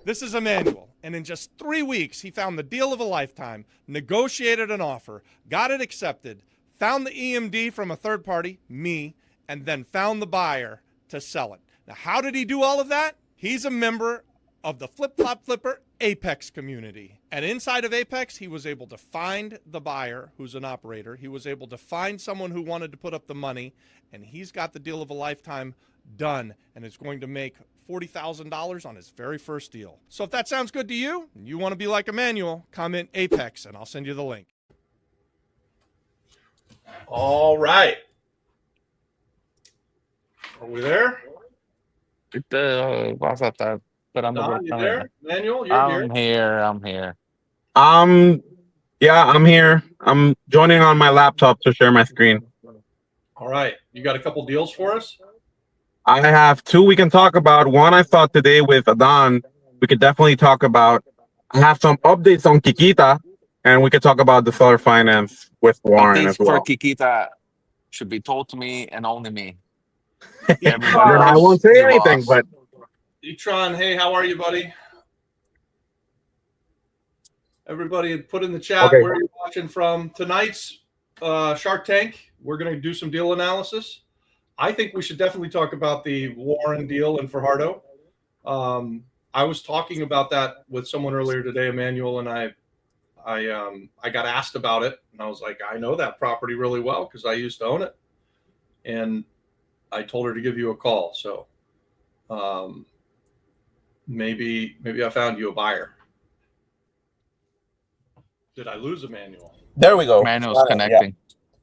This is Emmanuel, and in just 3 weeks, he found the deal of a lifetime, negotiated an offer, got it accepted, found the EMD from a third party, me, and then found the buyer to sell it. Now, how did he do all of that? He's a member of the Flip Flop Flipper Apex community. And inside of Apex, he was able to find the buyer who's an operator. He was able to find someone who wanted to put up the money, and he's got the deal of a lifetime done, and is going to make $40,000 on his very first deal. So if that sounds good to you, and you want to be like Emmanuel, comment Apex, and I'll send you the link. All right. Are we there? Vas a estar esperando Don, por you esta there? vez. Emmanuel, you're I'm here. I'm here. Yeah, I'm here. I'm joining on my laptop to share my screen. All right. You got a couple deals for us? I have two we can talk about. One I thought today with Adon, we could definitely talk about. I have some updates on Kikita, and we could talk about the seller finance with Warren Updates as well. for Kikita should be told to me and only me. And I won't say anything, but Etron, hey, how are you, buddy? Everybody put in the chat Okay. where you're watching from. Tonight's Shark Tank, we're going to do some deal analysis. I think we should definitely talk about the Warren deal in Fajardo. I was talking about that with someone earlier today, Emmanuel, and I got asked about it, and I was like, I know that property really well because I used to own it, and I told her to give you a call. So maybe I found you a buyer. Did I lose Emmanuel? there we go. Manuel's connecting.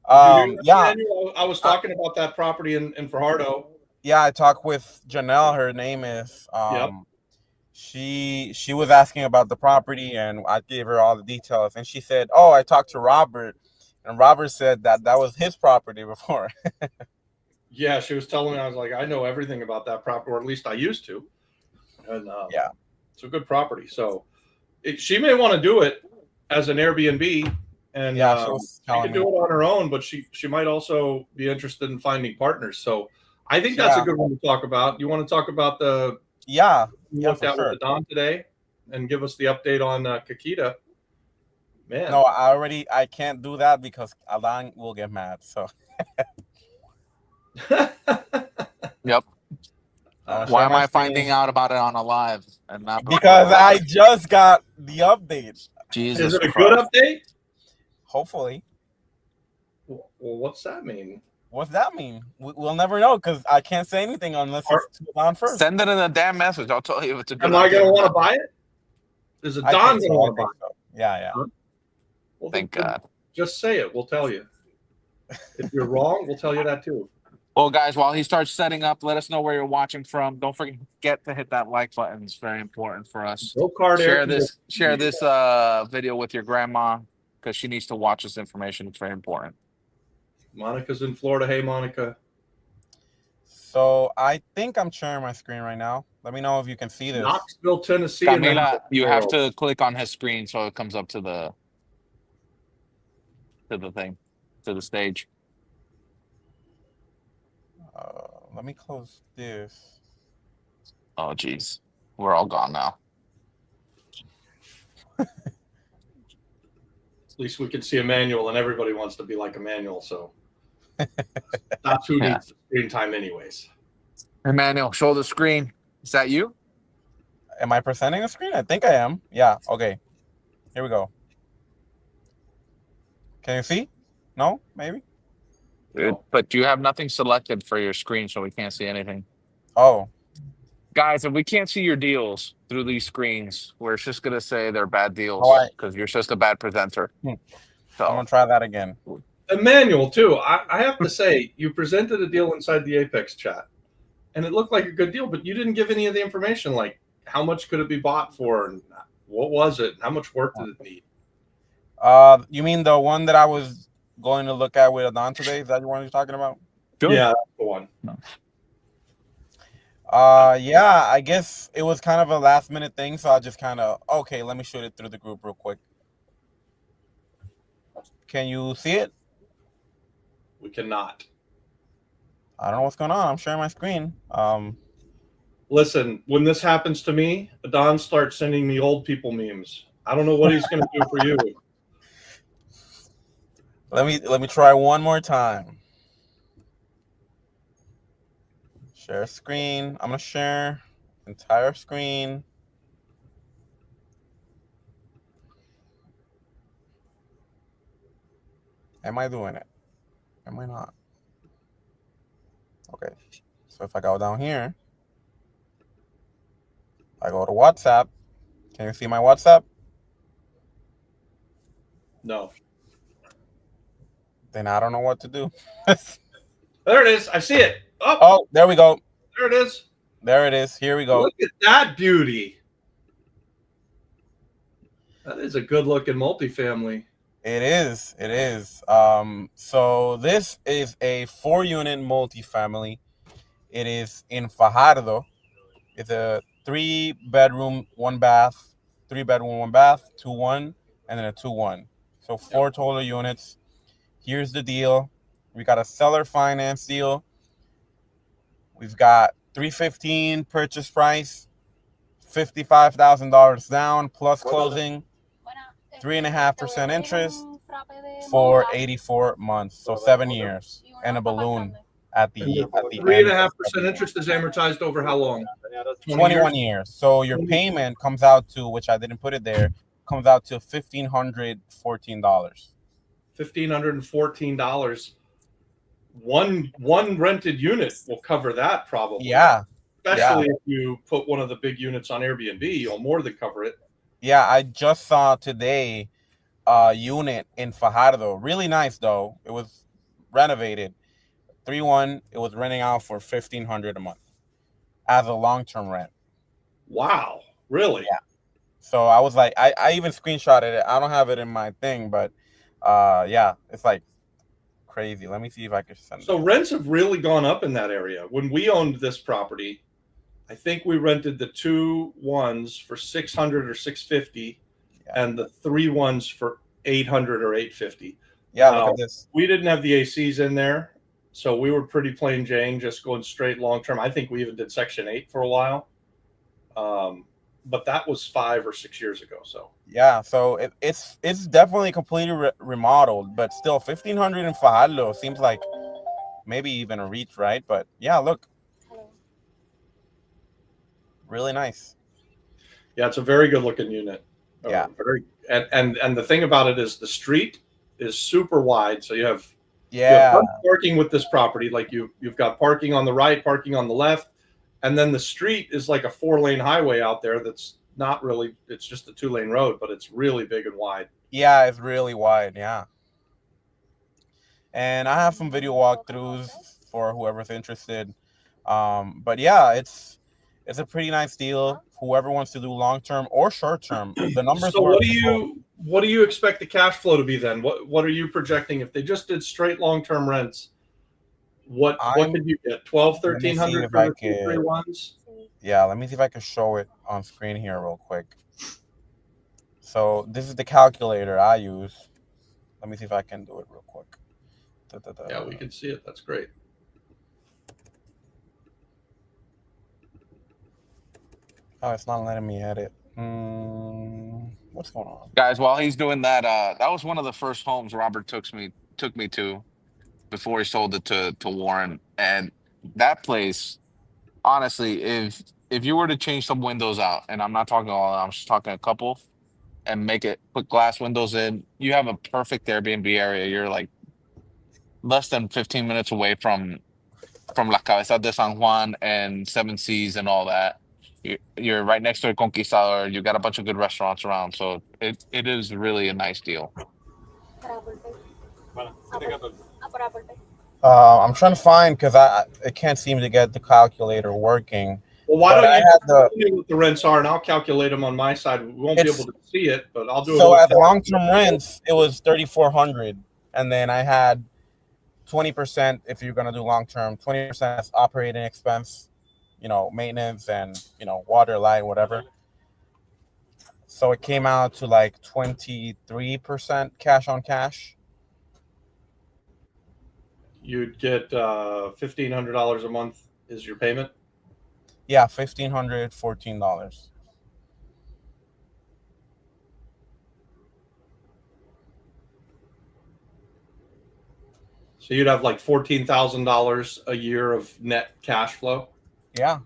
Yeah. Emmanuel, I was talking about that property in Fajardo. Yeah, I talked with Janelle. Her name is. Yep. She was asking about the property, and I gave her all the details. And she said, "Oh, I talked to Robert, and Robert said that was his property before." Yeah, she was telling me. I was like, I know everything about that property, or at least I used to. And Yeah. it's a good property. So she may want to do it as an Airbnb, and Yeah, she was she can telling do me. it on her own. But she might also be interested in finding partners. So I think that's a good one to talk about. You want to talk about the Yeah, looked for at sure. with the Don today, and give us the update on Kikita. Man, No, I can't do that because Alan will get mad. So Yep. I'll Why share am my I screen. finding out about it on a live and not before Because I Robert? just got the update. Jesus is it a Christ. good update? Hopefully. Well, what's that mean? What's that mean? We'll never know because I can't say anything unless it's to Don first. Send it in a damn message. I'll tell you if it's a good Am I going to update or want to not. buy it? Is it I Don think going to so, want to I buy think so. Yeah. it? Well, Thank then God. just say it. We'll tell you. If you're wrong, we'll tell you that too. Well, guys, while he starts setting up, let us know where you're watching from. Don't forget to hit that like button. It's very important for us. No card Share this video with your grandma because she needs to watch this information. It's very important. Monica's in Florida. Hey, Monica. So I think I'm sharing my screen right now. Let me know if you can see this. Knoxville, Tennessee. and then Camila, you have world. to click on his screen so it comes up to the stage. Let me close this. Oh, geez. We're all gone now. At least we can see Emmanuel, and everybody wants to be like Emmanuel. So that's who needs the screen time, anyways. Emmanuel, show the screen. Is that you? Am I presenting a screen? I think I am. Yeah. Okay. Here we go. Can you see? No? Maybe? But you have nothing selected for your screen, so we can't see anything. Oh. Guys, if we can't see your deals through these screens, we're just going to say they're bad deals because you're just a bad presenter. I'm So going to try that again. Emmanuel, too. I have to say, you presented a deal inside the Apex chat, and it looked like a good deal, but you didn't give any of the information, like how much could it be bought for, and what was it, how much work did it need? You mean the one that I was going to look at with Adon today? Is that the one you're talking about? Sure. Yeah, that's the one. Yeah, I guess it was kind of a last minute thing, so I just kind of, okay, let me shoot it through the group real quick. Can you see it? We cannot. I don't know what's going on. I'm sharing my screen. Listen, when this happens to me, Don starts sending me old people memes. I don't know what he's going to do for you. Let me try one more time. Share screen. I'm gonna share entire screen. Am I doing it? Am I not? Okay. So if I go down here, I go to WhatsApp. Can you see my WhatsApp? No. Then I don't know what to do. There it is. I see it. Oh, there we go. There it is. There it is. Here we go. Look at that beauty. That is a good looking multifamily. It is. It is. So this is a 4-unit multifamily. It is in Fajardo. It's a 3-bedroom, 1-bath, 3-bedroom, 1-bath, 2-1, and then a 2-1. So 4 total units. Here's the deal. We got a seller finance deal. We've got $315 purchase price, $55,000 down plus closing, 3.5% interest for 84 months, so 7 years, and a balloon at the end. 3.5% interest is amortized over how long? 21 years. So your payment comes out to, which I didn't put it there, comes out to $1,514. $1,514. One rented unit will cover that probably. Yeah. Especially if you put one of the big units on Airbnb, you'll more than cover it. Yeah, I just saw today a unit in Fajardo. Really nice though. It was renovated. 3-1. It was renting out for $1,500 a month as a long-term rent. Wow. Really? Yeah. So I was like, I even screenshotted it. I don't have it in my thing, but yeah, it's like crazy. Let me see if I can send it. So rents have really gone up in that area. When we owned this property, I think we rented the 2-1s for $600 or $650, and the 3-1s for $800 or $850. Yeah, look at this. We didn't have the ACs in there, so we were pretty plain Jane, just going straight long term. I think we even did Section 8 for a while, but that was 5 or 6 years ago. So yeah, so it's definitely completely remodeled, but still $1,500 in Fajardo seems like maybe even a reach, right? But yeah, look. Really nice. Yeah, it's a very good looking unit. Yeah. And the thing about it is the street is super wide. So you have parking with this property. Like you've got parking on the right, parking on the left, and then the street is like a 4-lane highway out there that's not really, it's just a 2-lane road, but it's really big and wide. Yeah, it's really wide, yeah. And I have some video walkthroughs for whoever's interested. But yeah, it's a pretty nice deal. Whoever wants to do long-term or short-term, the numbers. So what do you expect the cash flow to be then? What are you projecting if they just did straight long-term rents? What could you get? 1,200, 1,300 for the 3-1s? Yeah, let me see if I can show it on screen here real quick. So this is the calculator I use. Let me see if I can do it real quick. Yeah, we can see it. That's great. Oh, it's not letting me edit. What's going on, guys? While he's doing that, that was one of the first homes Robert took me to before he sold it to Warren. And that place, honestly, if you were to change some windows out, and I'm not talking all, I'm just talking a couple, and put glass windows in, you have a perfect Airbnb area. You're like less than 15 minutes away from La Cabeza de San Juan and Seven Seas and all that. You're right next to a Conquistador. You got a bunch of good restaurants around, so it is really a nice deal. I'm trying to find because I can't seem to get the calculator working. Well, why don't you tell me what the rents are, and I'll calculate them on my side. We won't be able to see it, but I'll do it. So at long-term rents, it was $3,400, and then I had 20% if you're gonna do long-term, 20% as operating expense, maintenance and water, light, whatever. So it came out to like 23% cash on cash. You'd get $1,500 a month is your payment. Yeah, $1,500, $14. So you'd have like $14,000 a year of net cash flow, Yeah.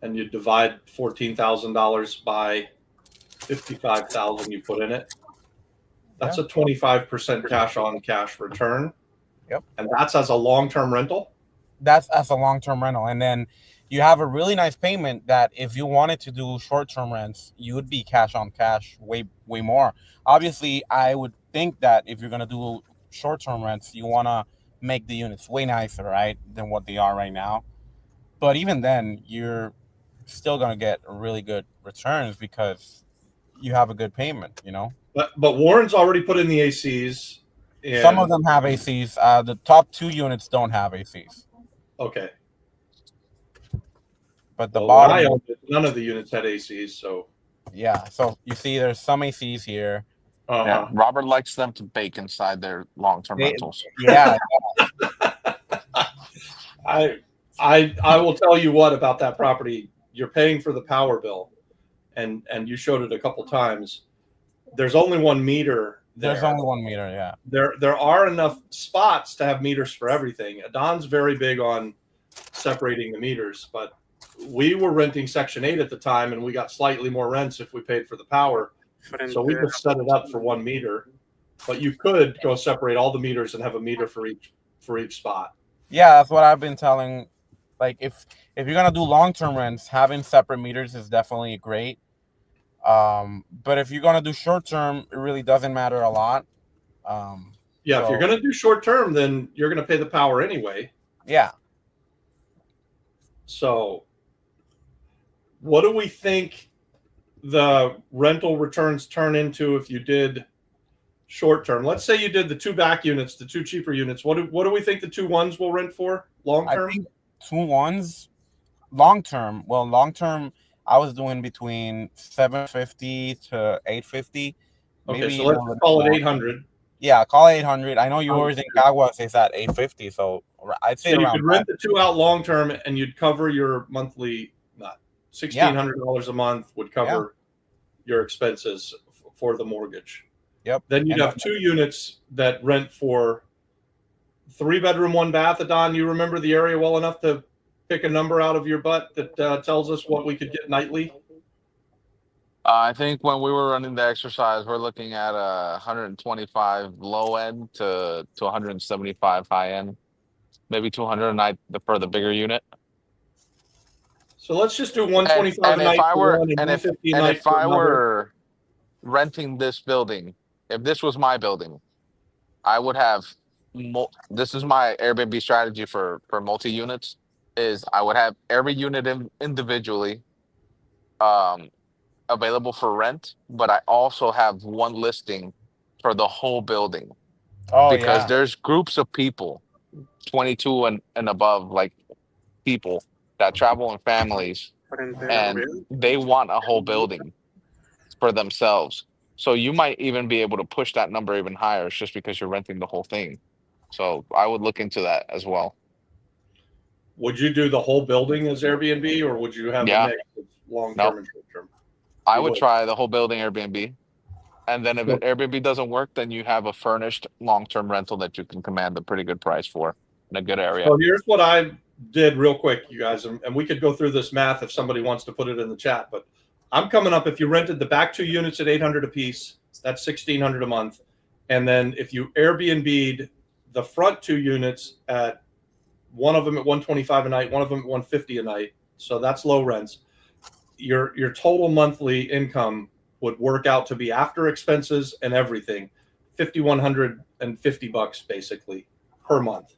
and you divide $14,000 by 55,000 you put in it. That's Yeah. a 25% cash on cash return. Yep. And that's as a long-term rental. That's as a long-term rental. And then you have a really nice payment that if you wanted to do short-term rents, you would be cash on cash way more. Obviously, I would think that if you're going to do short-term rents, you want to make the units way nicer, right, than what they are right now. But even then, you're still going to get really good returns because you have a good payment, you know. But Warren's already put in the ACs, Some of and them have ACs. The top 2 units don't have ACs, okay. but the Well, when I bottom, owned it, none of the units had ACs, so yeah. So you see, there's some ACs here. Yeah, uh-huh. Robert likes them to bake inside their long-term They, rentals. yeah, I will tell you what about that property. You're paying for the power bill, and you showed it a couple times. There's only one meter there's there. only 1 meter. Yeah, There are enough spots to have meters for everything. Don's very big on separating the meters, but we were renting Section 8 at the time, and we got slightly more rents if we paid for the power. So we just set it up for 1 meter. But you could go separate all the meters and have a meter for each spot. yeah. That's what I've been telling. Like, if you're gonna do long-term rents, having separate meters is definitely great. But if you're gonna do short-term, it really doesn't matter a lot. Yeah, if you're So going to do short term, then you're going to pay the power anyway. yeah, So, what do we think the rental returns turn into if you did short term? Let's say you did the 2 back units, the 2 cheaper units. What do we think the 2 ones will rent for long I term? think 2 ones long-term. Well, long-term, I was doing between 750 to 850. Okay, Maybe so even let's a little call it more. 800. Yeah, call it 800. I know yours in Caguas is at 850, so I'd say So you around could that. rent the 2 out long term, and you'd cover your monthly, not Yeah, $1,600 a month would yeah, cover your expenses for the mortgage. yep. Then you'd And have 2 units that rent for 3 bedroom, 1 bath. Don, you remember the area well enough to pick a number out of your butt that tells us what we could get nightly? I think when we were running the exercise, we're looking at 125 low end to 175 high end, maybe 200 a night for the bigger unit. So let's just do And 125 and a if night I for were one and and 150 a and night if for I another. were renting this building, if this was my building, I would have this is my Airbnb strategy for multi units is I would have every unit individually um available for rent, but I also have one listing for the whole building oh because yeah, there's groups of people 22 and above, like people that travel in families and they want a whole building for themselves. So you might even be able to push that number even higher just because you're renting the whole thing. So I would look into that as well. Would you do the whole building as Airbnb, or would you have a Yeah, mix of long no, term and short term? I You would would. try the whole building Airbnb. And then if So, Airbnb doesn't work, then you have a furnished long-term rental that you can command a pretty good price for in a good area. so here's what I did real quick, you guys, and we could go through this math if somebody wants to put it in the chat. But I'm coming up. If you rented the back 2 units at 800 a piece, that's 1,600 a month. And then if you Airbnb'd the front 2 units at one of them at 125 a night, one of them at 150 a night, so that's low rents. Your total monthly income would work out to be after expenses and everything, $5,150 basically per month,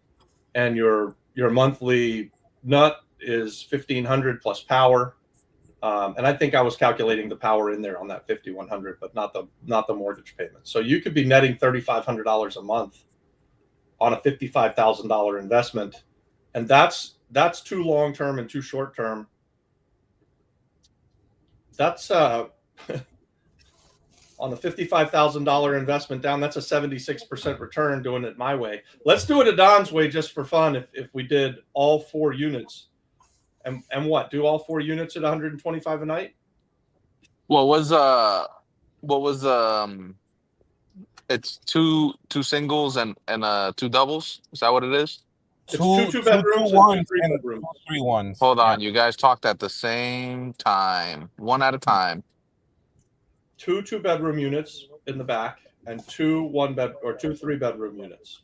and your monthly nut is 1,500 plus power. And I think I was calculating the power in there on that 5,100, but not the mortgage payment. So you could be netting $3,500 a month on a $55,000 investment, and that's too long term and too short term. That's on the $55,000 investment down. That's a 76% return doing it my way. Let's do it a Don's way just for fun. If we did all 4 units And what? Do all 4 units at 125 a night? What was it's two singles and two doubles. Is that what it is? It's two two bedrooms and 2 ones three and bedrooms. 3 1s. Hold on, you guys talked at the same time, one at a time. 2 2-bedroom units in the back and 2 3-bedroom units.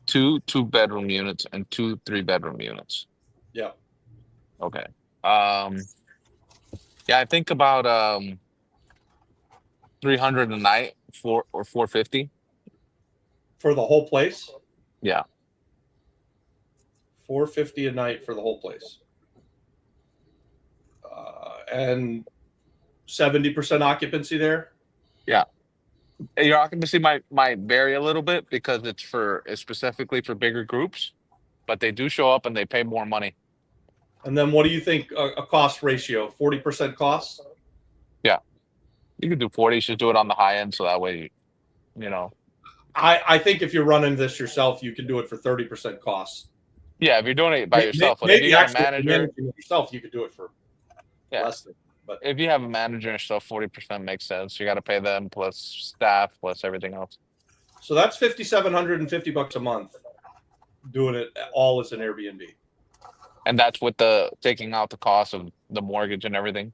2 2-bedroom units and 2 3-bedroom units. Yeah. Okay. Yeah, I think about 300 a night, 450. For the whole place? Yeah. 450 a night for the whole place. And 70% occupancy there? Yeah. Your occupancy might vary a little bit because it's specifically for bigger groups, but they do show up and they pay more money. And then what do you think a cost ratio? 40% costs? Yeah. You could do 40, you should do it on the high end so that way you know. I think if you're running this yourself, you can do it for 30% costs. Yeah, if you're doing it by yourself, but if you got a manager managing it yourself, you could do it for less than. But if you have a manager and stuff, 40% makes sense. You got to pay them plus staff plus everything else. so that's $5,750 a month doing it all as an Airbnb. And that's with the taking out the cost of the mortgage and everything.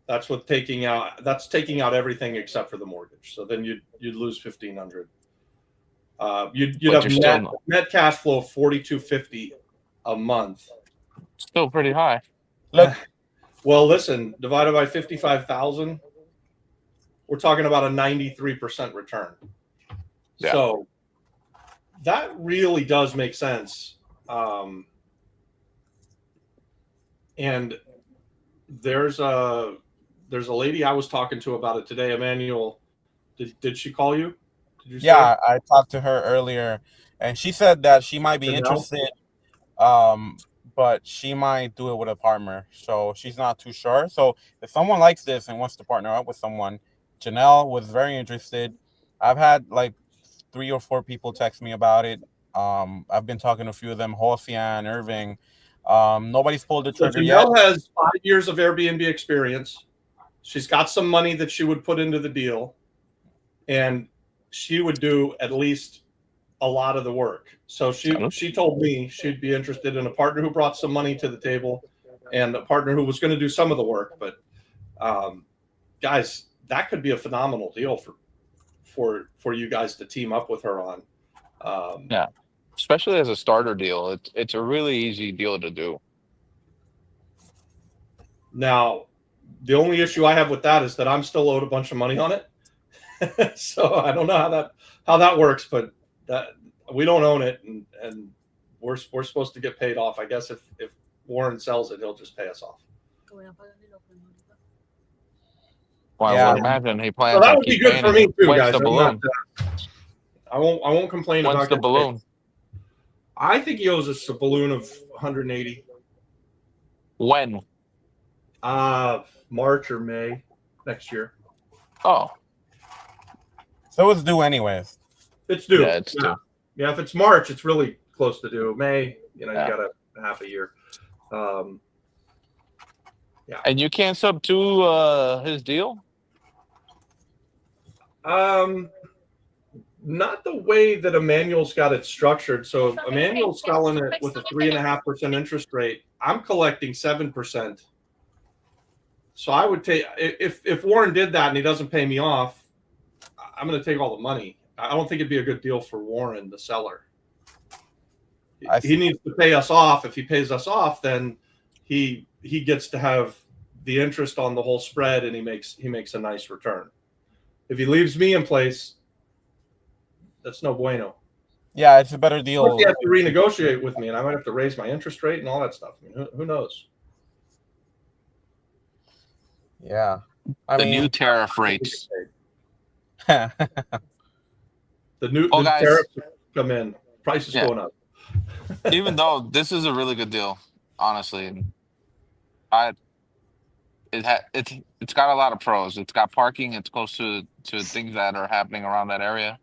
That's what taking out everything except for the mortgage. So then you'd lose $1,500. You'd But have you're net cash flow of $4,250 a month. Still pretty high. Look, Well, listen, divided by 55,000, we're talking about a 93% return. Yeah. So that really does make sense. And there's a lady I was talking to about it today, Emmanuel. Did she call you? Did you say? yeah, I talked to her earlier, and she said that she might be Janelle? interested, but she might do it with a partner, so she's not too sure. So if someone likes this and wants to partner up with someone, Janelle was very interested. I've had like 3 or 4 people text me about it. I've been talking to a few of them, Hosian, Irving. Nobody's pulled the So trigger yet. Janelle has 5 years of Airbnb experience. She's got some money that she would put into the deal, and she would do at least a lot of the work. So she told me she'd be interested in a partner who brought some money to the table and a partner who was going to do some of the work. But guys, that could be a phenomenal deal for you guys to team up with her on. Yeah. Especially as a starter deal. It's a really easy deal to do. Now, the only issue I have with that is that I'm still owed a bunch of money on it. So I don't know how that works, but that we don't own it, and we're supposed to get paid off. I guess if Warren sells it, he'll just pay us off. Well, Yeah. I would imagine he plans So that on would be keep good paying for it. me too, When's guys. the I'm balloon? not, I won't complain When's about the getting balloon? paid. I think he owes us a balloon of 180. When? March or May next year. Oh, So it's due anyways. It's due. yeah, it's due. Yeah, if it's March, it's really close to due. May, you Yeah. got a half a year. And you can't sub to his deal? Not the way that Emmanuel's got it structured. So Emmanuel's selling it with a 3.5% interest rate. I'm collecting 7%. So I would take if Warren did that and he doesn't pay me off, I'm going to take all the money. I don't think it'd be a good deal for Warren, the seller. He needs to pay us off. If he pays us off, then he gets to have the interest on the whole spread, and he makes a nice return. If he leaves me in place, that's no bueno. Yeah, it's a better deal. Plus, he has to renegotiate with me, and I might have to raise my interest rate and all that stuff. I mean, who knows? Yeah. The new tariff rates. The new guys. tariffs come in. Prices going up. Even though this is a really good deal, honestly, it's got a lot of pros. It's got parking. It's close to things that are happening around that area.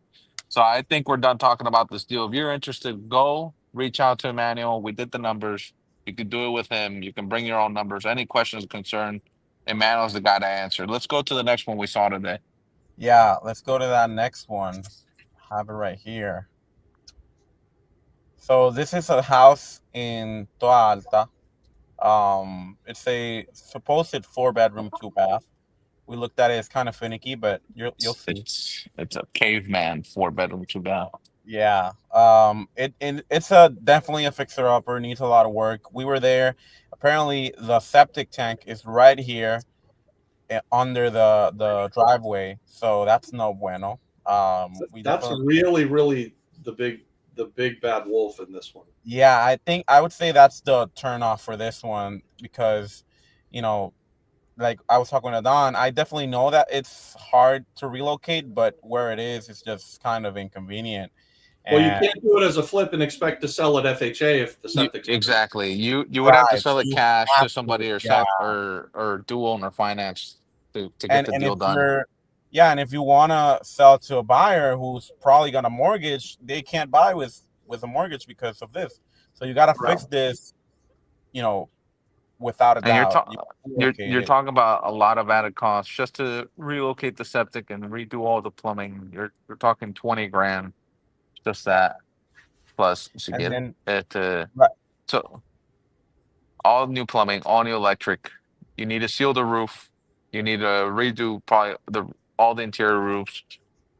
So I think we're done talking about this deal. If you're interested, go reach out to Emmanuel. We did the numbers. You can do it with him. You can bring your own numbers. Any questions, concern, Emmanuel's the guy to answer. Let's go to the next one we saw today. Yeah, let's go to that next one. Have it right here. So this is a house in Toa Alta. It's a supposed 4-bedroom, 2-bath. We looked at it. It's kind of finicky, but you'll see. It's a caveman 4-bedroom 2-bath. Yeah. It's a definitely a fixer upper. Needs a lot of work. We were there. Apparently, the septic tank is right here under the driveway, so that's no bueno. We That's definitely. really the big bad wolf in this one. Yeah, I would say that's the turnoff for this one because, you know, like I was talking to Don, I definitely know that it's hard to relocate, but where it is, it's just kind of inconvenient. Well, you And can't do it as a flip and expect to sell at FHA if the septic's Exactly. You would have to right, sell it you cash to have to, somebody or yeah. or dual owner finance to get And the and if deal done. you're yeah, and if you want to sell to a buyer who's probably gonna mortgage, they can't buy with a mortgage because of this. So you got to fix this, you know, without a And doubt. You you're relocate it. talking about a lot of added costs just to relocate the septic and redo all the plumbing. You're talking 20 grand, just that plus to And get then it right, so all new plumbing, all new electric. You need to seal the roof. You need to redo probably all the interior roofs.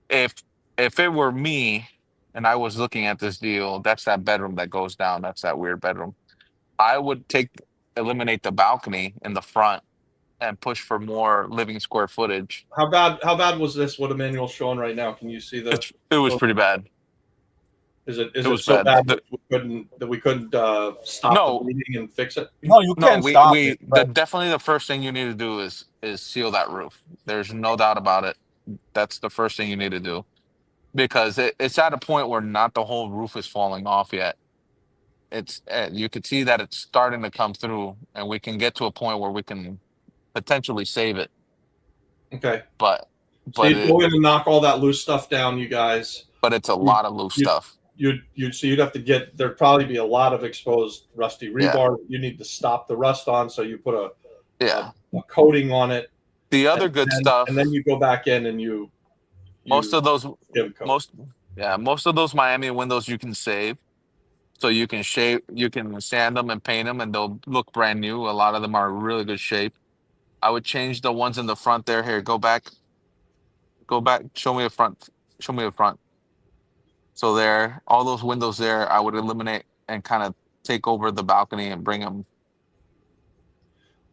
If if it were me and I was looking at this deal, that's that bedroom that goes down. That's that weird bedroom. I would eliminate the balcony in the front and push for more living square footage. How bad was this? What Emmanuel's showing right now? Can you see the? It was pretty bad. Is It it was so bad. bad that we couldn't stop the No, bleeding and fix it? no, you no, can stop it, but definitely the first thing you need to do is seal that roof. There's no doubt about it. That's the first thing you need to do because it's at a point where not the whole roof is falling off yet. It's you could see that it's starting to come through, and we can get to a point where we can potentially save it. Okay. But So but you'd go in and knock all that loose stuff down, you guys. it's a You lot of loose you stuff. you'd have to get there'd probably be a lot of exposed rusty Yeah, rebar. You need to stop the rust on, so you put yeah. a coating on it, The and other good then stuff, you go back in and most you of those, give coat. most of those Miami windows you can save. So you can you can sand them and paint them, and they'll look brand new. A lot of them are in really good shape. I would change the ones in the front there. Here, go back. Show me the front. Show me the front. So there, all those windows there, I would eliminate and kind of take over the balcony and bring them.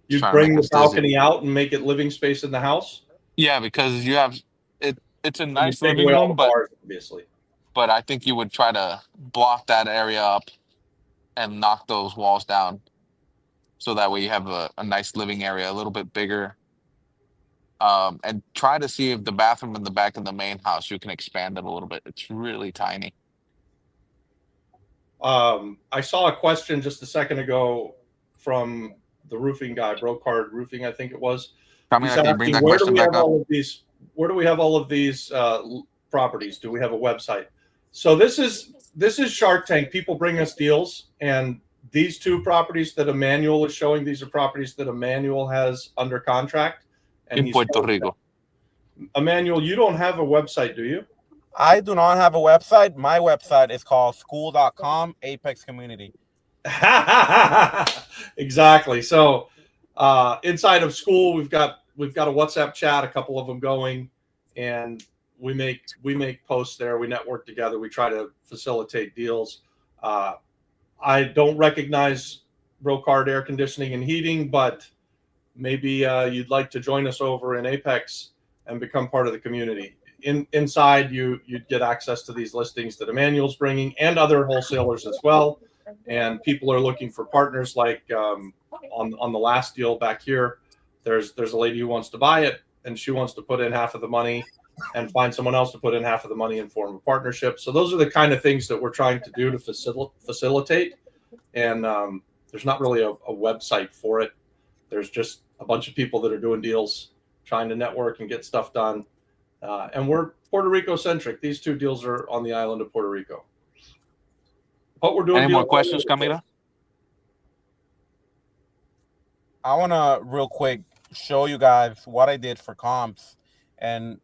You'd Trying to make bring the us dizzy. balcony out and make it living space in the house. Yeah, because you have it. It's a And you nice take living away all room, the bars, obviously. but I think you would try to block that area up and knock those walls down, so that way you have a nice living area, a little bit bigger. And try to see if the bathroom in the back of the main house you can expand it a little bit. It's really tiny. I saw a question just a second ago from the roofing guy, Brocard Roofing, I think it was. He's Kamina, can you bring asking, that where do question we back have up? all of these? Where do we have all of these properties? Do we have a website? So this is Shark Tank. People bring us deals, and these two properties that Emmanuel is showing, these are properties that Emmanuel has under contract, and In he's Puerto Rico. Emmanuel, you don't have a website, do you? I do not have a website. My website is called school.com Apex Community. Exactly. So inside of school, we've got a WhatsApp chat, a couple of them going, and we make posts there. We network together. We try to facilitate deals. I don't recognize Brocard Air Conditioning and Heating, but maybe you'd like to join us over in Apex and become part of the community. Inside, you'd get access to these listings that Emmanuel's bringing and other wholesalers as well. And people are looking for partners like on the last deal back here. There's a lady who wants to buy it, and she wants to put in half of the money and find someone else to put in half of the money and form a partnership. So those are the kind of things that we're trying to do to facilitate. And there's not really a website for it. There's just a bunch of people that are doing deals, trying to network and get stuff done. And we're Puerto Rico centric. These two deals are on the island of Puerto Rico. But we're doing Any more deals. questions, Camila? I want to real quick show you guys what I did for comps. And,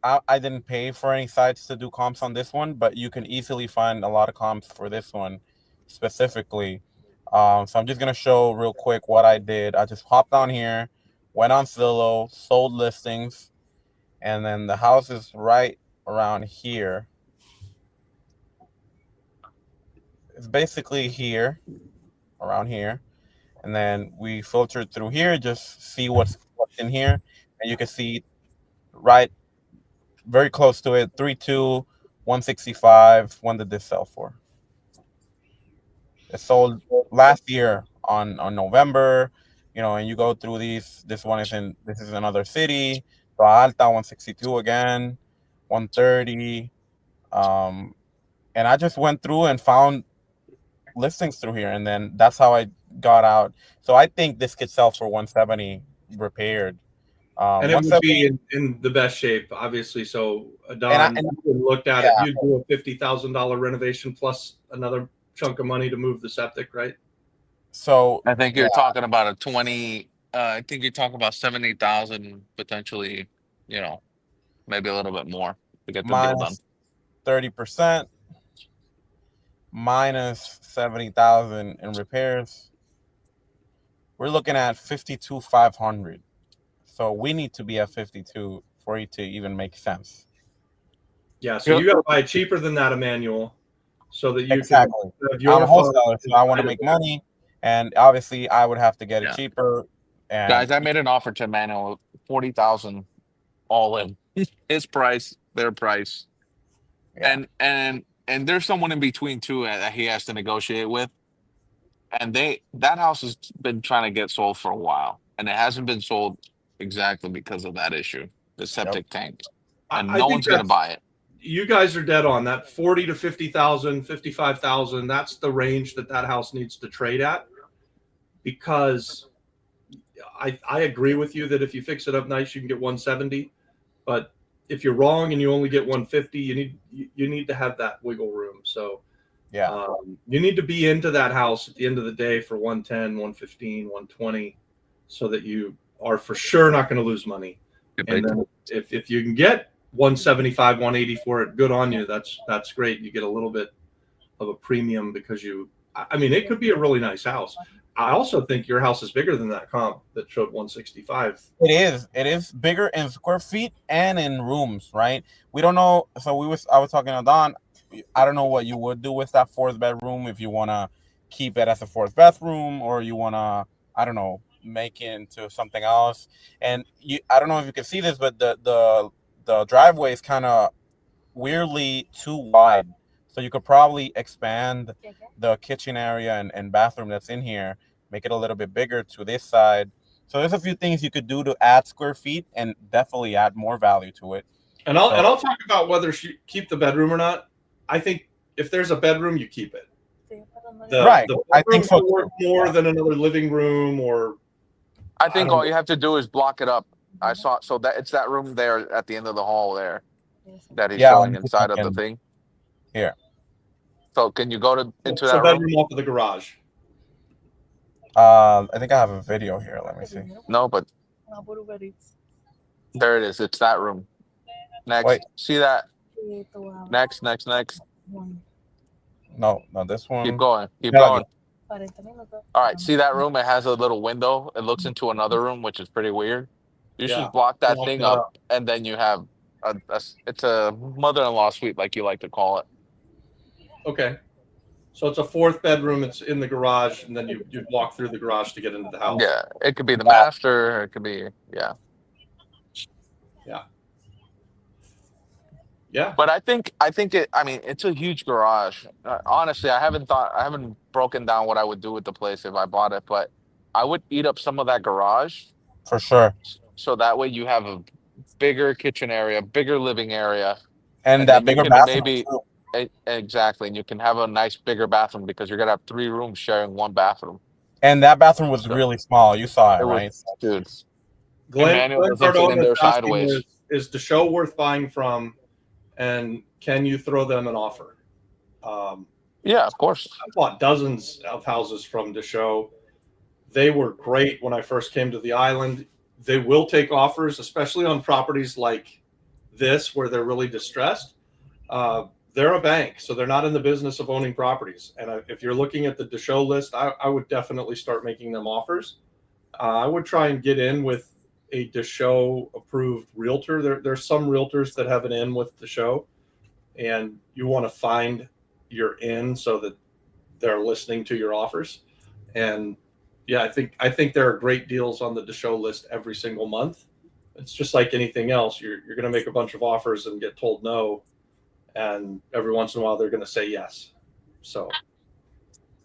I didn't pay for any sites to do comps on this one, but you can easily find a lot of comps for this one specifically. So I'm just going to show real quick what I did. I just hopped on here, went on Zillow, sold listings, and then the house is right around here. It's basically here, around here. And then we filtered through here, just see what's in here. And you can see right very close to it, 3.2, 165. When did this sell for? It sold last year on November, and you go through these. This is another city. So Alta, 162 again, 130. And I just went through and found listings through here, and then that's how I got out. So I think this could sell for 170 repaired. And it would be in the best shape, obviously. So, Don, you looked at it. You'd do a $50,000 renovation plus another chunk of money to move the septic, right? So I think you're talking about a 20. I think you're talking about 70,000 potentially. Maybe a little bit more to get the deal done. 30%, minus 70,000 in repairs. We're looking at 52,500. So we need to be at 52 for it to even make sense. Yeah, so you got to buy it cheaper than that, Emmanuel, so that you exactly. can have your I'm a wholesaler, so I want to make money, and obviously I would have to get it cheaper. And guys, I made an offer to Emmanuel, 40,000 all in. His price, their price, and there's someone in between too that he has to negotiate with. And that house has been trying to get sold for a while, and it hasn't been sold exactly because of that issue, the septic tank, and no one's going to buy it. You guys are dead on that. 40 to 50,000, 55,000. That's the range that house needs to trade at, because I agree with you that if you fix it up nice, you can get 170. But if you're wrong and you only get 150, you need to have that wiggle room. So you need to be into that house at the end of the day for 110, 115, 120, so that you are for sure not going to lose money. And then if you can get 175, 180 for it, good on you. That's great. You get a little bit of a premium because it could be a really nice house. I also think your house is bigger than that comp that showed 165. It is bigger in square feet and in rooms, right? We don't know. So I was talking to Don. I don't know what you would do with that fourth bedroom, if you want to keep it as a fourth bathroom, or you want to, I don't know, make it into something else. And I don't know if you can see this, but the driveway is kind of weirdly too wide. So you could probably expand the kitchen area and bathroom that's in here, make it a little bit bigger to this side. So there's a few things you could do to add square feet and definitely add more value to it. And I'll talk about whether you keep the bedroom or not. I think if there's a bedroom, you keep it. I think so. Worth more than another living room, or I think all you have to do is block it up. I saw that it's that room there at the end of the hall there that he's showing inside of the thing. Here. So can you go into that bedroom off of the garage? I think I have a video here. Let me see. No, but there it is. It's that room. Next. Wait. See that? Next. No, this one. Keep going. All right. See that room? It has a little window. It looks into another room, which is pretty weird. You should block that thing up, and then you have it's a mother-in-law suite, like you like to call it. Okay. So it's a fourth bedroom. It's in the garage, and then you walk through the garage to get into the house. Yeah, it could be the master. It could be Yeah. But I think it. I mean, it's a huge garage. Honestly, I haven't broken down what I would do with the place if I bought it, but I would eat up some of that garage for sure. So that way you have a bigger kitchen area, bigger living area, and that bigger bathroom. Exactly, and you can have a nice bigger bathroom because you're gonna have 3 rooms sharing 1 bathroom. And that bathroom was really small. You saw it, right? Dude. Glenn Cardona sideways. Is the show worth buying from, and can you throw them an offer? Yeah, of course. I bought dozens of houses from Deschaux. They were great when I first came to the island. They will take offers, especially on properties like this where they're really distressed. They're a bank, so they're not in the business of owning properties. And if you're looking at the Deschaux list, I would definitely start making them offers. I would try and get in with a Deschaux approved realtor. There's some realtors that have an in with Deschaux, and you want to find your in so that they're listening to your offers. And yeah, I think there are great deals on the Deschaux list every single month. It's just like anything else. You're going to make a bunch of offers and get told no, and every once in a while they're going to say yes. So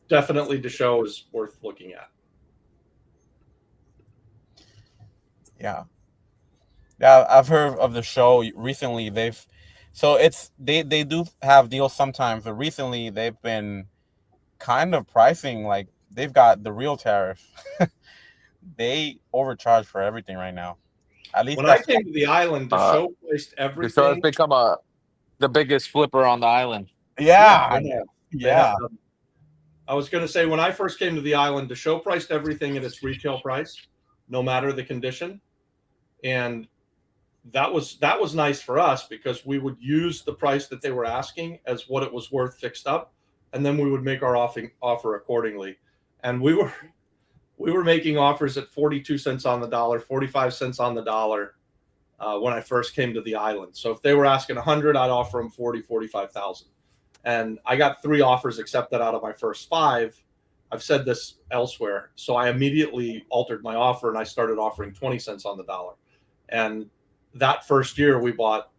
definitely Deschaux is worth looking at. Yeah. Yeah, I've heard of the show recently. They do have deals sometimes, but recently they've been kind of pricing like they've got the real tariff. They overcharge for everything right now. At least When I that's came to the island, Uh, Deschaux priced So it's everything. become the biggest flipper on the island. yeah, They have done. I was going to say, when I first came to the island, Deschaux priced everything at its retail price, no matter the condition, and that was nice for us because we would use the price that they were asking as what it was worth fixed up, and then we would make our offer accordingly. And we were making offers at 42 cents on the dollar, 45 cents on the dollar when I first came to the island. So if they were asking 100, I'd offer them 40, 45,000. And I got 3 offers accepted out of my first 5. I've said this elsewhere. So I immediately altered my offer and I started offering 20 cents on the dollar. And that first year we bought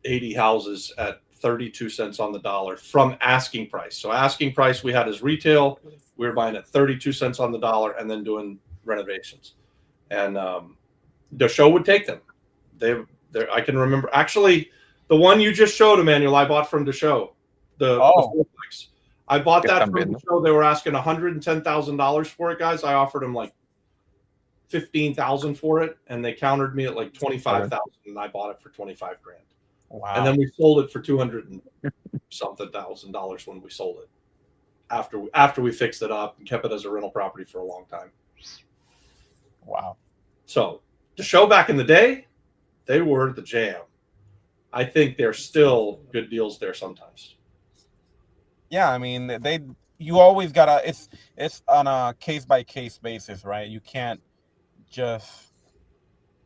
80 houses at 32 cents on the dollar from asking price. So asking price we had as retail, we were buying at 32 cents on the dollar and then doing renovations. And Deschaux would take them. I can remember actually the one you just showed, Emmanuel, I bought from Deschaux. The fourplex. I bought that from Deschaux. They were asking $110,000 for it, guys. I offered them like 15,000 for it, and they countered me at like 25,000, and I bought it for 25 grand. Wow. And then we sold it for 200 and something thousand dollars when we sold it. After we fixed it up and kept it as a rental property for a long time. Wow. So Deschaux back in the day, they were the jam. I think there's still good deals there sometimes. Yeah, I mean you always gotta it's on a case by case basis, right? You can't just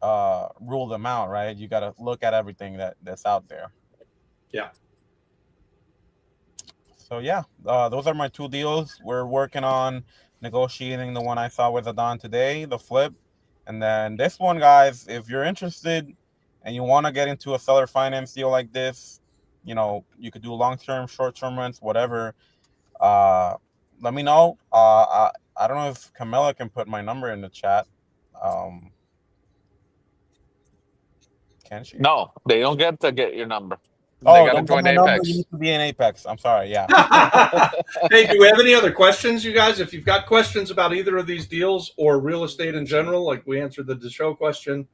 rule them out, right? You gotta look at everything that's out there. Yeah. So yeah, those are my 2 deals. We're working on negotiating the one I saw with Adon today, the flip. And then this one, guys, if you're interested and you want to get into a seller finance deal like this, you know, you could do long-term, short-term rents, whatever. Let me know. I don't know if Camilla can put my number in the chat. Can she? No, they don't get to get your number. They got to don't join get my number. Apex. You need to be in Apex. I'm sorry. Yeah. Hey, do we have any other questions, you guys? If you've got questions about either of these deals or real estate in general, like we answered the Deschaux question,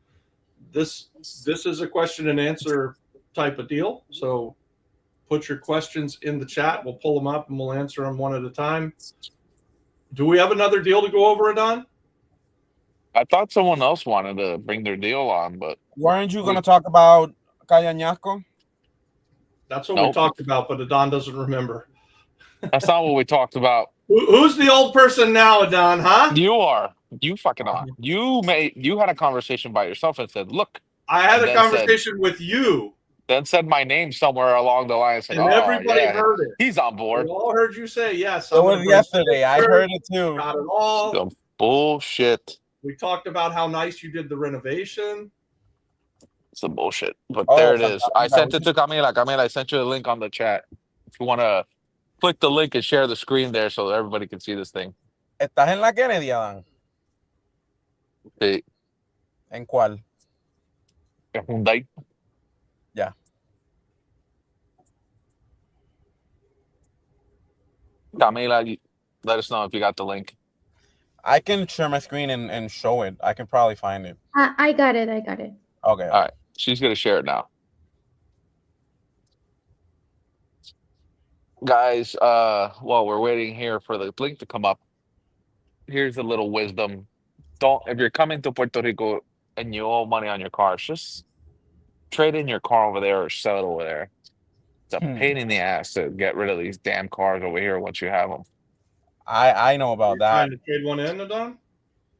this is a question and answer type of deal. So put your questions in the chat. We'll pull them up and we'll answer them one at a time. Do we have another deal to go over, Adon? I thought someone else wanted to bring their deal on, but weren't you going to talk about Calle Añasco? That's what we talked about, but Adon doesn't remember. That's not what we talked about. Who's the old person now, Adon, huh? You are. You fucking are. You had a conversation by yourself and said, look. I had a conversation with you. Then said my name somewhere along the line. Said, and everybody heard it. He's on board. We all heard you say, yes. It was yesterday. I heard it too. Got it all. Some bullshit. We taled about how nice you did the renovation. Some bullshit. But there it is. I sent it to Camila. Camila, I sent you the link on the chat. If you want to click the link and share the screen there so everybody can see this thing. ¿Estás en la Kennedy, Adán? Sí. ¿En cuál? En Hyundai. Yeah. Camila, let us know if you got the link. I can share my screen and show it. I can probably find it. I got it. Okay. All right. She's going to share it now. guys, while we're waiting here for the link to come up, here's a little wisdom. Don't if you're coming to Puerto Rico and you owe money on your cars, just trade in your car over there or sell it over there. It's a Hmm. pain in the ass to get rid of these damn cars over here once you have them. I know about You're that. trying to trade one in, Adon?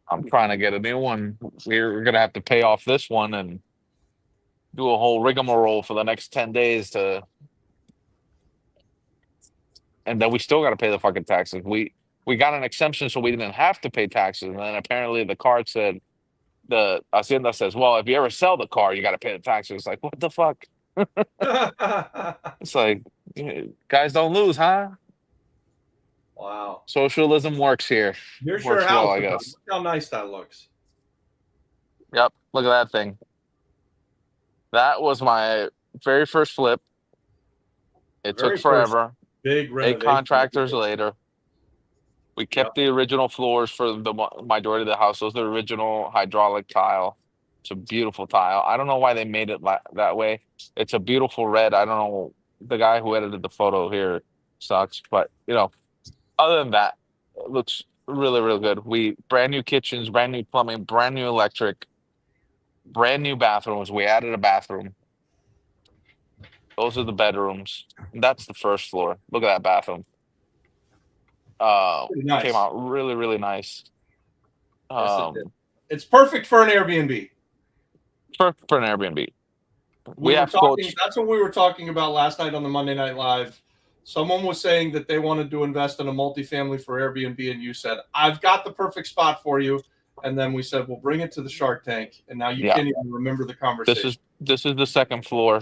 I'm trying to get a new one. We're gonna have to pay off this one and do a whole rigmarole for the next 10 days to, and then we still got to pay the fucking taxes. We got an exemption so we didn't have to pay taxes, and then apparently the card said the hacienda says, well, if you ever sell the car, you got to pay the taxes. It's like, what the fuck? It's like, guys don't lose, huh? Wow. Socialism works here. Here's your Works house, well, I Adon. guess. Look how nice that looks. Yep, look at that thing. That was my very first flip. It Very took first forever. big 8 renovation. contractors later. We kept the original floors for the majority of the house. Those are the original hydraulic tile. It's a beautiful tile. I don't know why they made it that way. It's a beautiful red. I don't know. The guy who edited the photo here sucks, but other than that, it looks really, really good. We brand new kitchens, brand new plumbing, brand new electric, brand new bathrooms. We added a bathroom. Those are the bedrooms. That's the first floor. Look at that bathroom. Pretty nice. Came out really, really nice. Yes, it did. It's perfect for an Airbnb. For an Airbnb. We were have talking. quotes. That's what we were talking about last night on the Monday Night Live. Someone was saying that they wanted to invest in a multifamily for Airbnb, and you said, "I've got the perfect spot for you." And then we said, "We'll bring it to the Shark Tank." And now you Yeah. can't even remember the conversation. This is the second floor.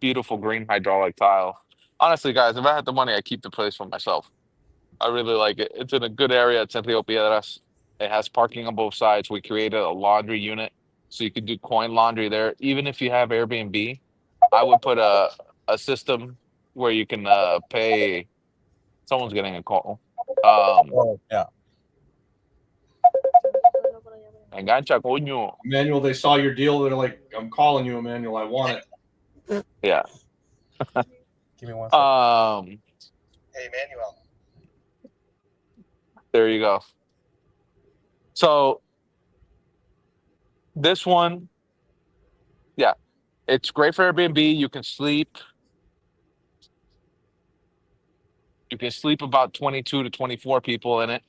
Beautiful green hydraulic tile. Honestly, guys, if I had the money, I'd keep the place for myself. I really like it. It's in a good area. It's in Rio Piedras. It has parking on both sides. We created a laundry unit so you can do coin laundry there. Even if you have Airbnb, I would put a system where you can pay. Someone's getting a call. Oh, yeah. Engancha, coño. Emmanuel, they saw your deal. They're like, "I'm calling you, Emmanuel. I want it." Yeah. Give me one second. Hey, Manuel. There you go. So this one, yeah, it's great for Airbnb. You can sleep. You can sleep about 22 to 24 people in it.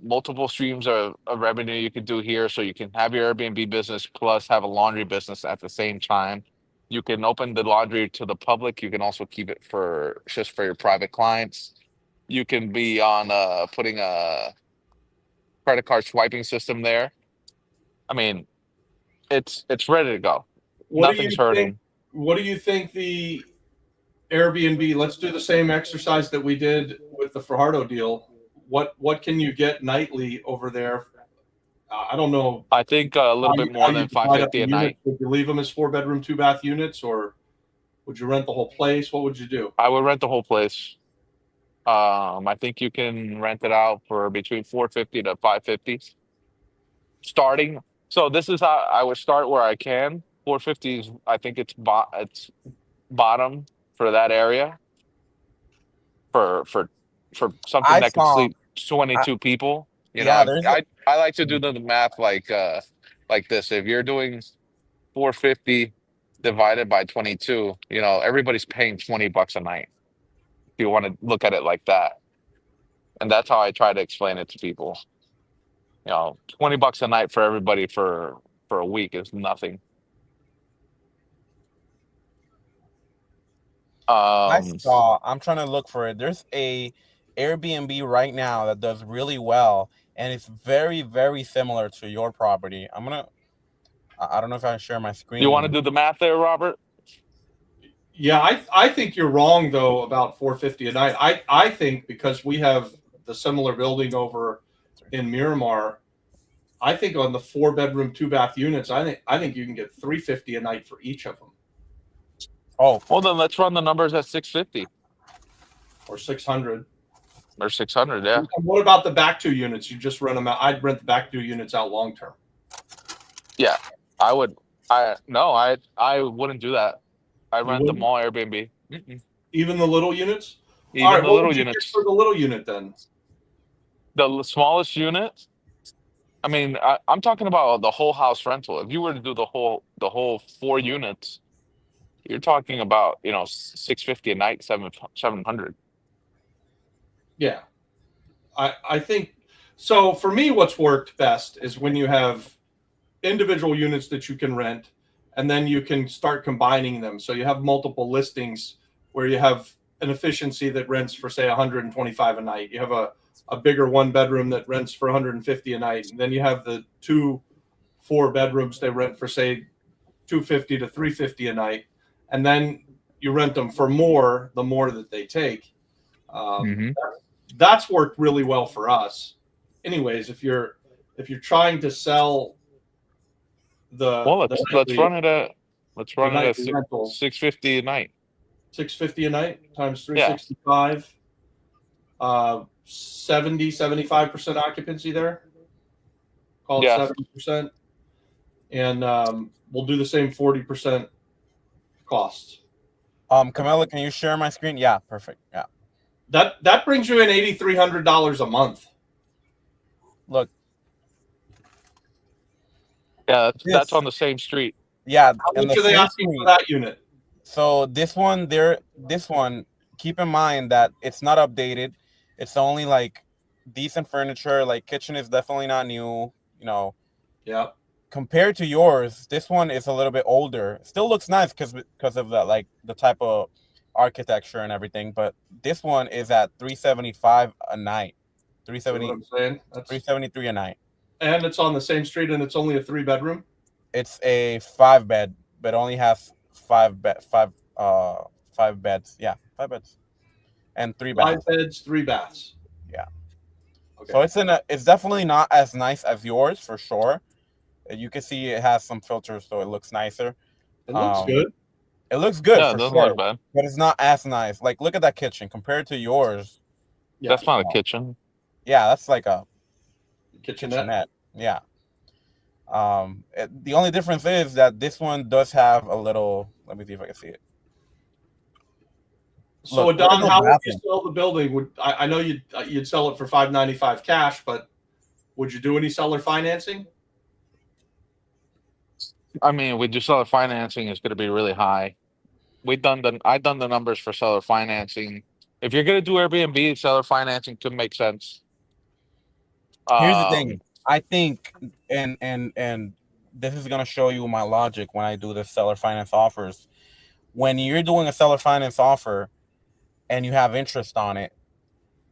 Multiple streams of revenue you can do here. So you can have your Airbnb business plus have a laundry business at the same time. You can open the laundry to the public. You can also keep it just for your private clients. You can be on putting a credit card swiping system there. I mean, it's ready to go. Nothing's hurting. What do you think the Airbnb? Let's do the same exercise that we did with the Fajardo deal. What can you get nightly over there? I don't know. I think a little bit more than 550 a night. Would you leave them as 4-bedroom, 2-bath units, or would you rent the whole place? What would you do? I would rent the whole place. I think you can rent it out for between 450 to 550 starting. So this is how I would start where I can. 450 is, I think it's bottom for that area for something that can sleep 22 people. I like to do the math like this. If you're doing 450 divided by 22, everybody's paying $20 a night. If you want to look at it like that. And that's how I try to explain it to people. $20 a night for everybody for a week is nothing. I'm trying to look for it. There's a Airbnb right now that does really well, and it's very, very similar to your property. I don't know if I can share my screen. You want to do the math there, Robert? Yeah, I think you're wrong though about 450 a night. I think because we have the similar building over in Miramar, I think on the 4-bedroom, 2-bath units, I think you can get 350 a night for each of them. Oh, well then let's run the numbers at 650 or 600 or 600. Yeah. And what about the back 2 units? You just rent them out. I'd rent the back 2 units out long term. Yeah, I would. I wouldn't do that. I rent them all Airbnb. Even the little units. Even All right, the what little would you get units. for the little unit then? The smallest unit. I mean, I'm talking about the whole house rental. If you were to do the whole 4 units, you're talking about 650 a night, 700. Yeah, I think so. For me, what's worked best is when you have individual units that you can rent, and then you can start combining them. So you have multiple listings where you have an efficiency that rents for say 125 a night. You have a bigger 1 bedroom that rents for 150 a night, and then you have the 2 4 bedrooms they rent for say 250 to 350 a night, and then you rent them for more the more that they take. Um, Mm-hmm. that's worked really well for us. Anyways, if you're trying to sell Well, the let's nightly run it at let's the run it at nightly rental 650 a night. 650 a night times Yeah. 365, 70-75% occupancy there. Call it Yeah. 70%, and we'll do the same 40% costs. Camilla, can you share my screen? Yeah, perfect. Yeah. That brings you in $8,300 a month. Look. Yeah, that's This. on the same street. Yeah, How and much the are they same asking street. for that unit? So this one, keep in mind that it's not updated. It's only like decent furniture. Like kitchen is definitely not new. Yeah. Compared to yours, this one is a little bit older. Still looks nice because of the type of architecture and everything. But this one is at 375 a night. See what I'm saying? 373 a night. And it's on the same street, and it's only a 3 bedroom. It's a 5 bed, but only has five beds. Yeah, 5 beds and 3 baths. 5 beds, 3 baths. Yeah. Okay. So it's definitely not as nice as yours for sure. You can see it has some filters, so it looks nicer. It looks good. It looks good Yeah, it for doesn't sure, look bad. but it's not as nice. Like, look at that kitchen compared to yours. Yeah. That's not a kitchen. Yeah, that's like a kitchenette. Yeah. The only difference is that this one does have a little. Let me see if I can see it. So, Look, Don, look at how the would you bathroom. sell the building? I know you'd sell it for $595 cash, but would you do any seller financing? I mean, with your seller financing, it's going to be really high. I done the numbers for seller financing. If you're going to do Airbnb, seller financing could make sense. Here's the thing. I think, and this is gonna show you my logic when I do the seller finance offers. When you're doing a seller finance offer and you have interest on it,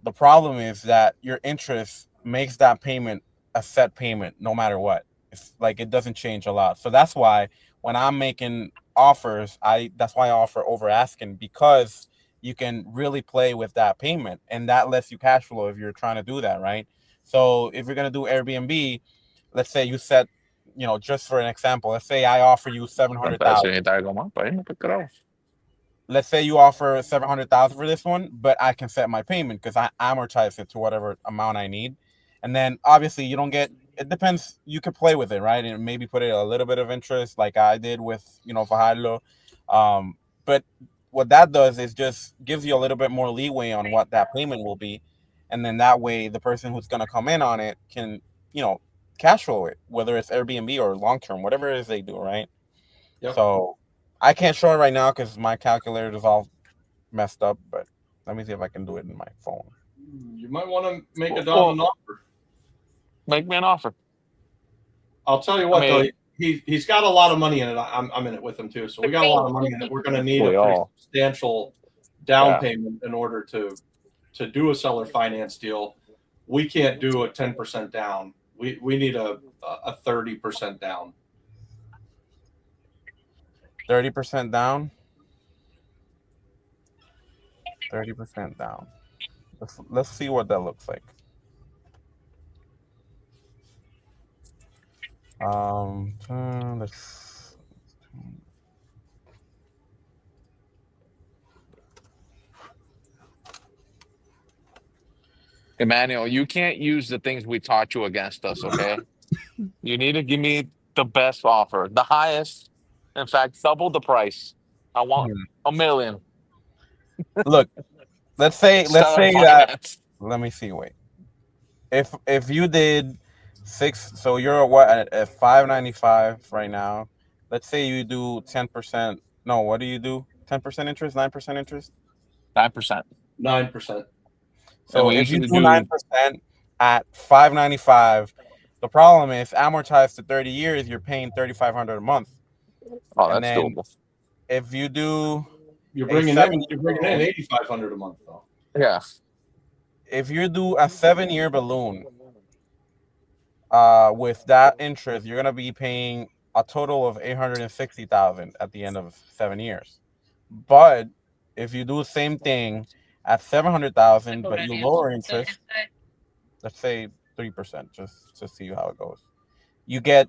the problem is that your interest makes that payment a set payment no matter what. It's like it doesn't change a lot. So that's why when I'm making offers, that's why I offer over asking, because you can really play with that payment and that lets you cash flow if you're trying to do that, right? So if you're gonna do Airbnb, let's say you set, just for an example, let's say I offer you 700,000. Let's say you offer 700,000 for this one, but I can set my payment because I amortize it to whatever amount I need, and then obviously you don't get. It depends. You could play with it, right, and maybe put it a little bit of interest, like I did with Fajardo. But what that does is just gives you a little bit more leeway on what that payment will be, and then that way the person who's going to come in on it can cash flow it, whether it's Airbnb or long term, whatever it is they do, right? Yep. So I can't show it right now because my calculator is all messed up, but let me see if I can do it in my phone. You might want to make an offer. Make me an offer. I'll tell you what, though, he's got a lot of money in it. I'm in it with him too, so we got a lot of money in it. We're going to need a pretty substantial down payment in order to do a seller finance deal. We can't do a 10% down. We need a 30% down. 30% down. 30% down. Let's see what that looks like. Let's. Emmanuel, you can't use the things we taught you against us, okay? You need to give me the best offer, the highest. In fact, double the price. I want $1 million. Look, let's say Seller that. finance. Let me see. Wait, if you did six, so you're what at 595 right now. Let's say you do 10%. No, what do you do? 10% interest, 9% interest. 9%. 9%. And So we if you usually do do 9% at 595, the problem is amortized to 30 years, you're paying 3,500 a month. oh, And that's then doable. if you do You're a bringing in 7-year 8,500 a month though. Yeah. if you do a 7-year balloon, with that interest, you're gonna be paying a total of 860,000 at the end of 7 years. But if you do the same thing at 700,000, but you lower interest, let's say 3%, just to see how it goes, you get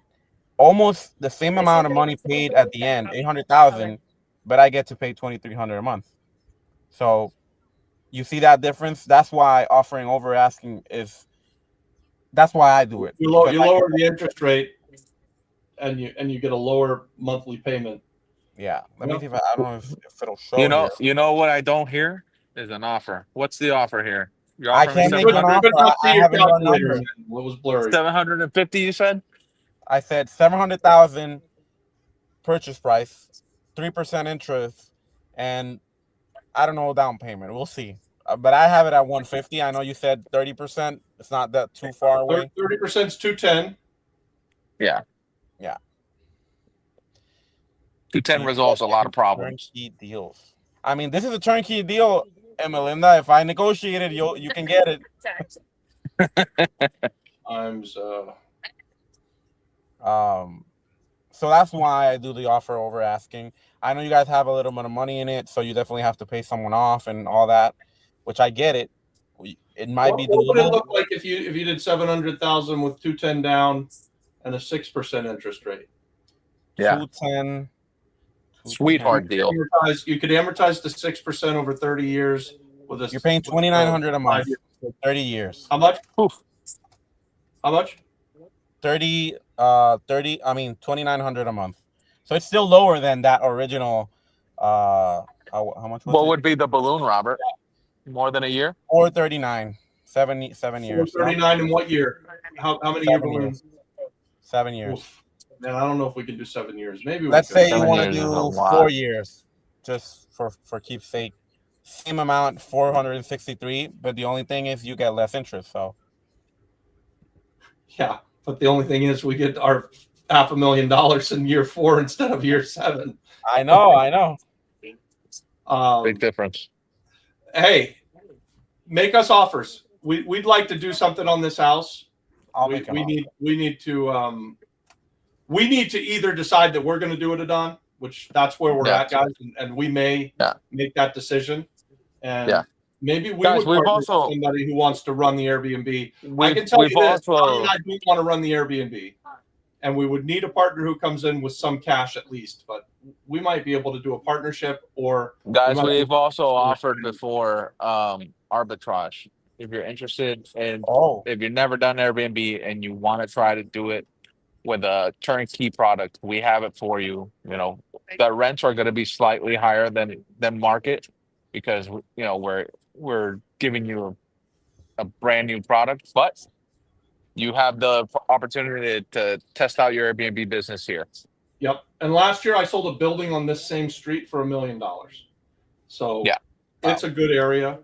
almost the same amount of money paid at the end, 800,000, but I get to pay 2,300 a month. So you see that difference? That's why offering over asking is. That's why I do it. You Because lower the interest rate, and you get a lower monthly payment. yeah, let me see if I don't know if it'll show You here. know what I don't hear is an offer. What's the offer here? You're I offering me can't make an 700, offer. Could not I see your haven't done calculator, numbers. man. What was blurry? 750, you said? I said 700,000 purchase price, 3% interest, and I don't know down payment. We'll see. But I have it at 150. I know you said 30%. It's not that too far away. 30% is 210. Yeah. Yeah. 210 resolves a lot of problems. Turnkey deals. I mean, this is a turnkey deal, and Melinda. If I negotiate it, you can get it. Times So that's why I do the offer over asking. I know you guys have a little bit of money in it, so you definitely have to pay someone off and all that, which I get it. It might be what would it doable. look like if you did 700,000 with 210 down and a 6% interest rate? Yeah. 210. Sweetheart deal. You could amortize the 6% over 30 years with a. You're paying 2,900 a month 5 years. for 30 years. How much? Oof. How much? 30. I mean 2,900 a month. So it's still lower than that original. How much was What it? would be the balloon, Robert? More than a year? 439. 7 years. 439 in what year? How many year balloon? 7 years. Oof. Man, I don't know if we can do 7 years. Maybe Let's we could. say you 7 want to years is a do lot. 4 years, just for keepsake. Same amount, 463, but the only thing is you get less interest. So Yeah, but the only thing is we get our $500,000 in year 4 instead of year 7. I know. Big difference. Hey, make us offers. We'd like to do something on this house. I'll make an offer. We need to either decide that we're going to do it, Adon, which that's where we're at, guys, and we may make that decision. And maybe we Guys, would we've partner also with somebody who wants to run the Airbnb. I can tell you this: Tommy and I do want to run the Airbnb, and we would need a partner who comes in with some cash at least. But we might be able to do a partnership, or guys, we've also offered before arbitrage. If you're interested in, if you've never done Airbnb and you want to try to do it with a turnkey product, we have it for you. You know, the rents are going to be slightly higher than market because we're giving you a brand new product, but you have the opportunity to test out your Airbnb business here. Yep. And last year I sold a building on this same street for $1 million. So it's a good area.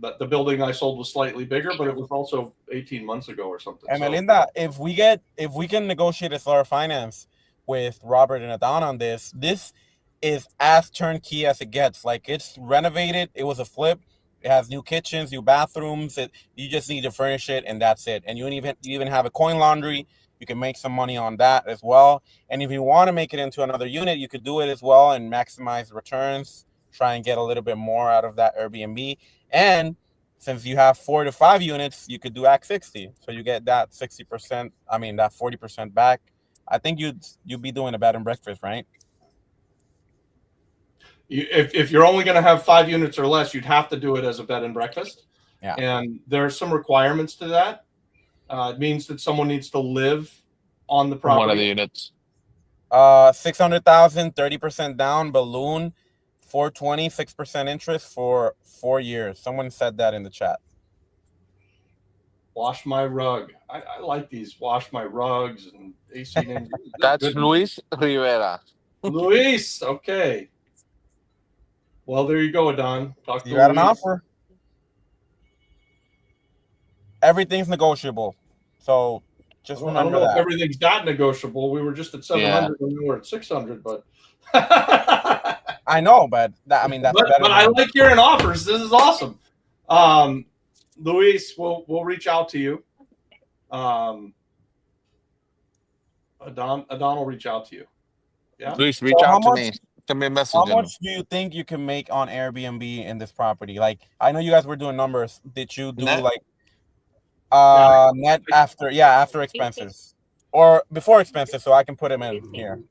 But the building I sold was slightly bigger, but it was also 18 months ago or something. And Melinda, if we can negotiate a seller finance with Robert and Adon on this is as turnkey as it gets. Like, it's renovated. It was a flip. It has new kitchens, new bathrooms. You just need to furnish it, and that's it. And you even have a coin laundry. You can make some money on that as well. And if you want to make it into another unit, you could do it as well and maximize returns. Try and get a little bit more out of that Airbnb. And since you have 4 to 5 units, you could do Act 60. So you get that 60%, that 40% back. I think you'd be doing a bed and breakfast, right? If you're only going to have 5 units or less, you'd have to do it as a bed and breakfast. Yeah. And there are some requirements to that. It means that someone needs to live on the property. One of the units. 600,000, 30% down, balloon, 420, 6% interest for 4 years. Someone said that in the chat. Wash my rug. I like these. Wash my rugs and AC names. That's Good. Luis Rivera. Luis. Okay. Well, there you go, Don. Talk to You got an Luis. offer. Everything's negotiable. So just I don't remember know that. if everything's that negotiable. We were just at 700 when we were at 600, but I know, but that's better. But I like hearing offers. This is awesome. Luis, we'll reach out to you. Adon will reach out to you. Yeah. Luis, reach out to me. Send me a message. How much do you think you can make on Airbnb in this property? Like, I know you guys were doing numbers. Did you do Net? like net after expenses or before expenses, so I can put them in here?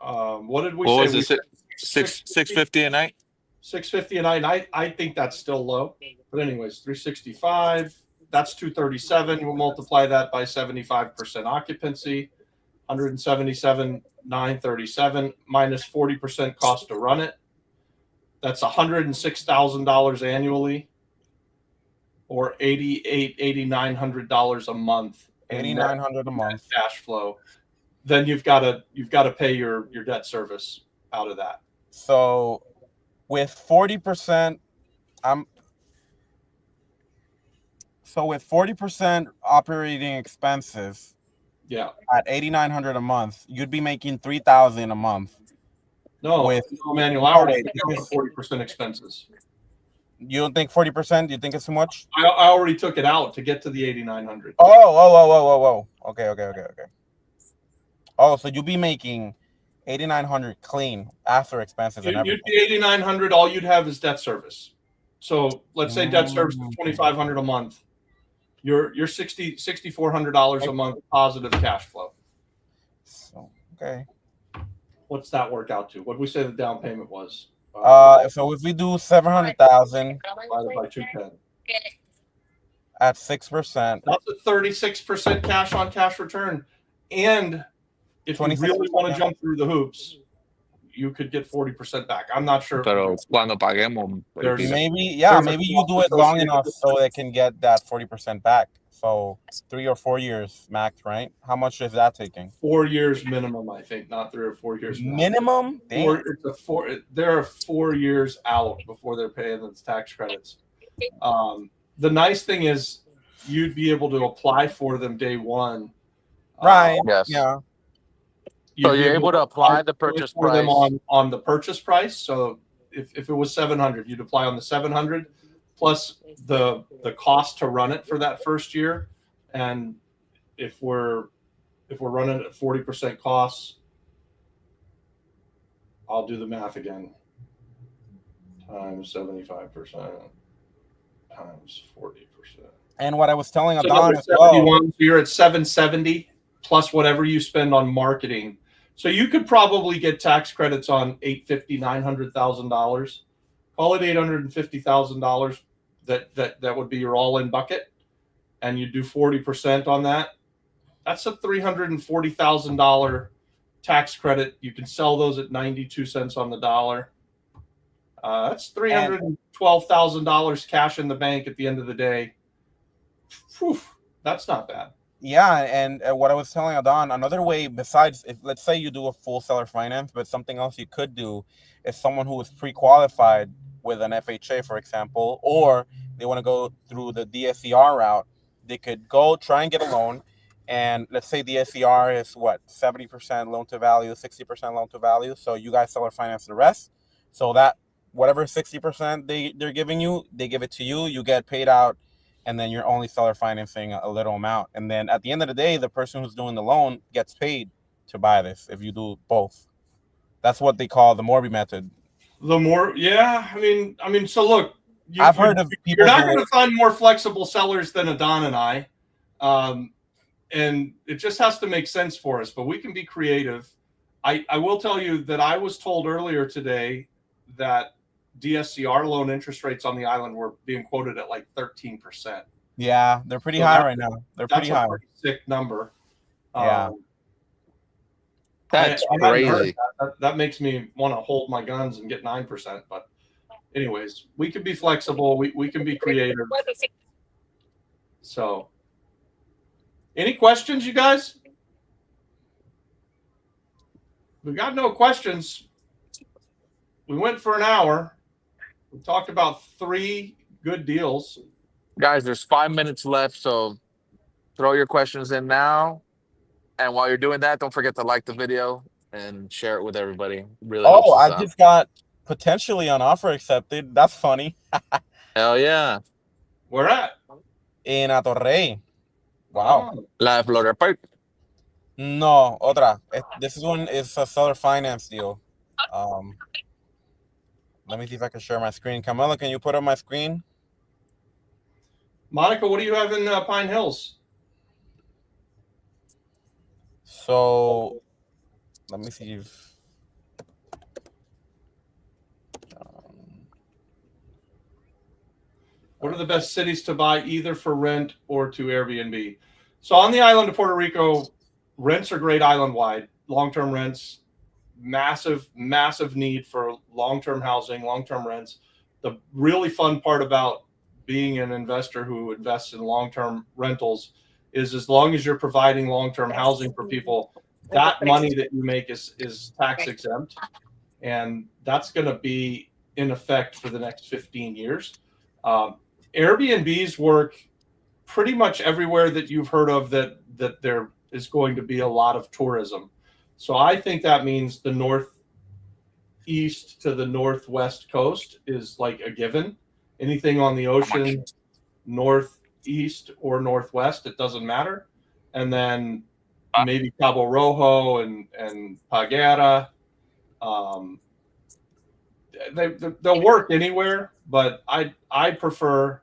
What did we What say? was it? 650 a night? 650 a night. I think that's still low. But anyways, 365. That's 237. We'll multiply that by 75% occupancy. 177,937 minus 40% cost to run it. That's $106,000 annually, or $8,900 a month. $8,900 a month cash flow. Then you've got to pay your debt service out of that. So with 40%, with 40% operating expenses, at $8,900 a month, you'd be making $3,000 a month. No, Manuel, I already took out the 40% expenses. You don't think 40%? You think it's too much? I already took it out to get to the 8,900. Oh. Okay. Oh, so you'll be making 8,900 clean after expenses and everything. You'd be 8,900. All you'd have is debt service. So let's say debt service is 2,500 a month. You're $6,400 a month positive cash flow. So, okay. What's that work out to? What did we say the down payment was? So if we do 700,000 divided by 210 at 6%, that's a 36% cash on cash return. And if you really want to jump through the hoops, you could get 40% back. I'm not sure. Pero cuando paguemos, maybe you do it long enough so they can get that 40% back. So 3 or 4 years max, right? How much is that taking? 4 years minimum, I think, not 3 or 4 years minimum. They're 4 years out before they're paying those tax credits. The nice thing is you'd be able to apply for them day one. Right. Yes. Yeah. So you're able to apply the purchase price them on the purchase price. So if it was 700, you'd apply on the 700 plus the cost to run it for that first year. And if we're running at 40% costs, I'll do the math again. Times 75% times 40%. And what I was telling Adon as well. So you're at 770 plus whatever you spend on marketing. So you could probably get tax credits on $850,000, $900,000. Call it $850,000. That would be your all-in bucket, and you do 40% on that. That's a $340,000 tax credit. You can sell those at 92 cents on the dollar. That's $312,000 cash in the bank at the end of the day. Whew, that's not bad. Yeah, and what I was telling Adon, another way besides, if let's say you do a full seller finance, but something else you could do is someone who is pre-qualified with an FHA, for example, or they want to go through the DSCR route, they could go try and get a loan, and let's say the DSCR is 70% loan to value, 60% loan to value, so you guys seller finance the rest, so that whatever 60% they're giving you, they give it to you, you get paid out, and then you're only seller financing a little amount. And then at the end of the day, the person who's doing the loan gets paid to buy this if you do both. That's what they call the Morby method. I mean, so look, I've heard of people. You're not going to find more flexible sellers than Adon and I. And it just has to make sense for us, but we can be creative. I will tell you that I was told earlier today that DSCR loan interest rates on the island were being quoted at like 13%. Yeah, they're pretty high right now. They're pretty high. Pretty sick number. Yeah. That's I hadn't heard crazy. that makes me want to hold my guns and get 9%. But anyways, we can be flexible. We can be creative. So, any questions, you guys? We got no questions. We went for an hour. We talked about 3 good deals. Guys, there's 5 minutes left, so throw your questions in now. And while you're doing that, don't forget to like the video and share it with everybody. Really helps Oh, us I out. just got potentially an offer accepted. That's funny. Hell yeah. Where at? In Atorrey. Wow. La Florida Park. No, otra. This one is a seller finance deal. Let me see if I can share my screen. Camila, can you put up my screen? Monica, what do you have in Pine Hills? So, let me see if. What are the best cities to buy either for rent or to Airbnb? So on the island of Puerto Rico, rents are great island-wide. Long-term rents, massive need for long-term housing, long-term rents. The really fun part about being an investor who invests in long-term rentals is as long as you're providing long-term housing for people, that money that you make is tax exempt. And that's going to be in effect for the next 15 years. Airbnbs work pretty much everywhere that you've heard of that there is going to be a lot of tourism. So I think that means the northeast to the northwest coast is like a given. Anything on the ocean, northeast or northwest, it doesn't matter. And then maybe Cabo Rojo and Paguera. They'll work anywhere, but I prefer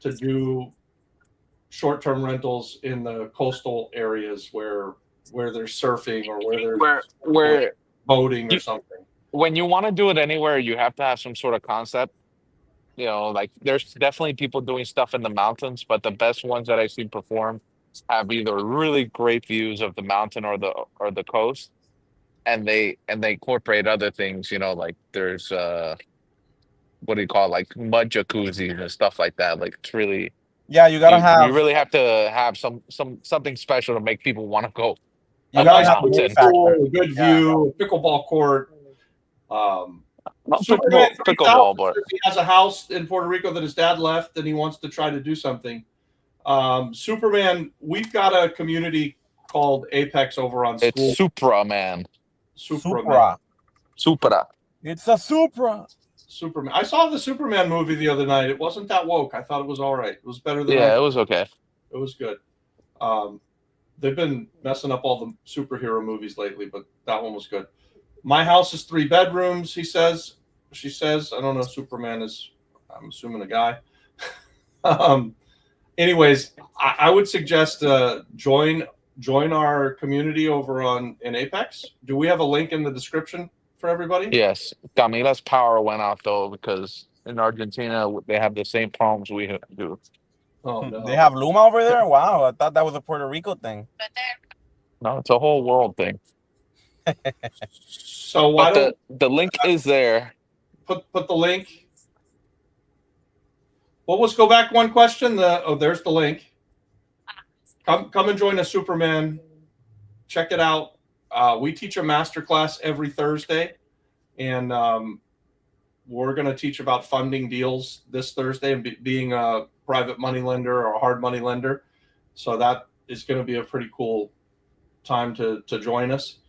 to do short-term rentals in the coastal areas where there's surfing or where there's boating or something. When you want to do it anywhere, you have to have some sort of concept. You know, like there's definitely people doing stuff in the mountains, but the best ones that I see perform have either really great views of the mountain or the coast, and they incorporate other things. You know, like there's what do you call it, like mud jacuzzis and stuff like that. Like it's really you gotta have. You really have to have something special to make people want to go. You gotta have a good view, pickleball court. Pickleball board. He has a house in Puerto Rico that his dad left, and he wants to try to do something. Superman, we've got a community called Apex over on School. It's Supra, man. Supra. It's a Supra. Superman. I saw the Superman movie the other night. It wasn't that woke. I thought it was all right. It was better than it was okay. It was good. They've been messing up all the superhero movies lately, but that one was good. My house is 3 bedrooms, she says. I don't know, Superman is, I'm assuming, a guy. Anyways, I would suggest join our community over in Apex. Do we have a link in the description for everybody? Yes. Camila's power went out, though, because in Argentina, they have the same problems we do. Oh, no. They have Luma over there? Wow, I thought that was a Puerto Rico thing. No, it's a whole world thing. So why don't the link is there. Put the link. Well, let's go back one question. There's the link. Come and join us, Superman. Check it out. We teach a masterclass every Thursday, and we're going to teach about funding deals this Thursday and being a private money lender or a hard money lender. So that is going to be a pretty cool time to join us.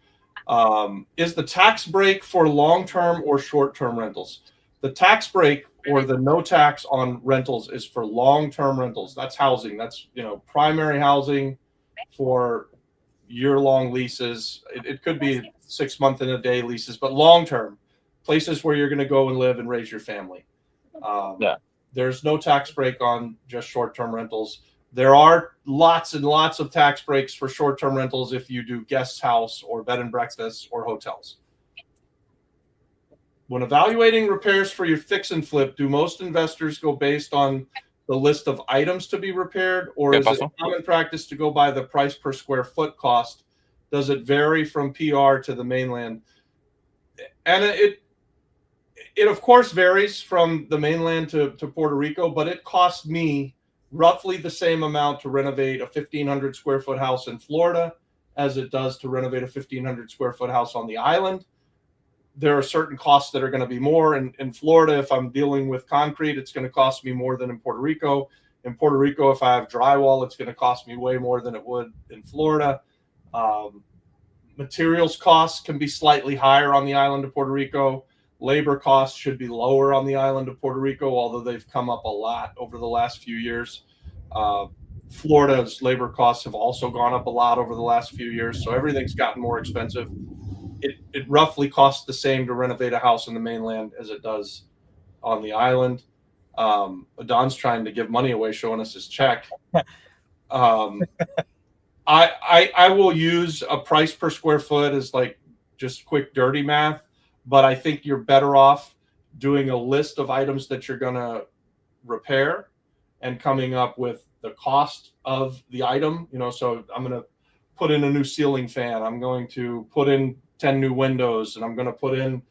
Is the tax break for long-term or short-term rentals? The tax break or the no tax on rentals is for long-term rentals. That's housing. That's, primary housing for year-long leases. It could be 6 month and a day leases, but long-term places where you're going to go and live and raise your family. There's no tax break on just short-term rentals. There are lots and lots of tax breaks for short-term rentals if you do guest house or bed and breakfast or hotels. When evaluating repairs for your fix and flip, do most investors go based on the list of items to be repaired, or is it common practice to go by the price per square foot cost Does it vary from PR to the mainland? And it of course varies from the mainland to Puerto Rico, but it costs me roughly the same amount to renovate a 1,500 square foot house in Florida as it does to renovate a 1,500 square foot house on the island. There are certain costs that are going to be more. In Florida, if I'm dealing with concrete, it's going to cost me more than in Puerto Rico. In Puerto Rico, if I have drywall, it's going to cost me way more than it would in Florida. Materials costs can be slightly higher on the island of Puerto Rico. Labor costs should be lower on the island of Puerto Rico, although they've come up a lot over the last few years. Florida's labor costs have also gone up a lot over the last few years, so everything's gotten more expensive. It roughly costs the same to renovate a house in the mainland as it does on the island. Don's trying to give money away, showing us his check. I will use a price per square foot as like just quick dirty math, but I think you're better off doing a list of items that you're going to repair and coming up with the cost of the item. So I'm going to put in a new ceiling fan. I'm going to put in 10 new windows, and I'm going to put in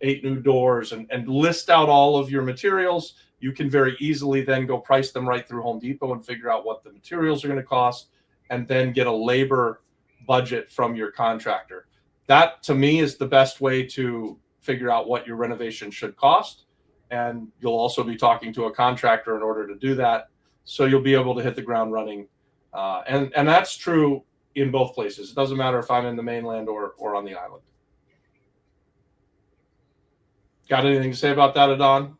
8 new doors, and list out all of your materials. You can very easily then go price them right through Home Depot and figure out what the materials are going to cost, and then get a labor budget from your contractor. That, to me, is the best way to figure out what your renovation should cost. And you'll also be talking to a contractor in order to do that. So you'll be able to hit the ground running. And that's true in both places. It doesn't matter if I'm in the mainland or on the island. Got anything to say about that, Adon?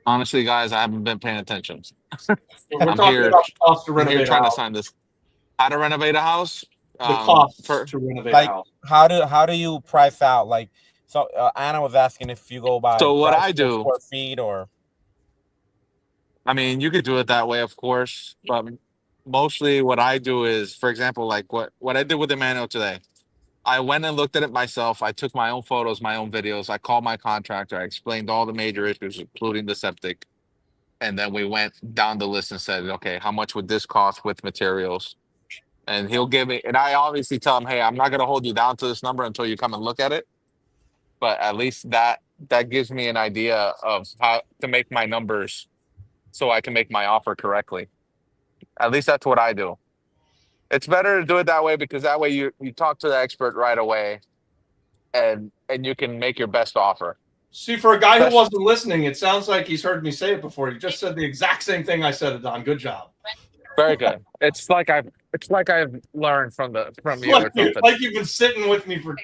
Honestly, guys, I haven't been paying attention. We're talking about cost to renovate I'm here trying a to house. sign this. How to renovate a house? The cost to renovate a house. How do you price out? Like, so Anna was asking if you go by So what I do, square feet, or I mean, you could do it that way, of course, but mostly what I do is, for example, like what I did with Emmanuel today. I went and looked at it myself. I took my own photos, my own videos. I called my contractor. I explained all the major issues, including the septic. And then we went down the list and said, okay, how much would this cost with materials? And he'll give me, and I obviously tell him, hey, I'm not going to hold you down to this number until you come and look at it. But at least that gives me an idea of how to make my numbers so I can make my offer correctly. At least that's what I do. It's better to do it that way, because that way you talk to the expert right away and you can make your best offer. See, for a guy who wasn't listening, it sounds like he's heard me say it before. You just said the exact same thing I said, Adon. Good job. Very good. It's like I've learned from you or something. Like you've been sitting with me for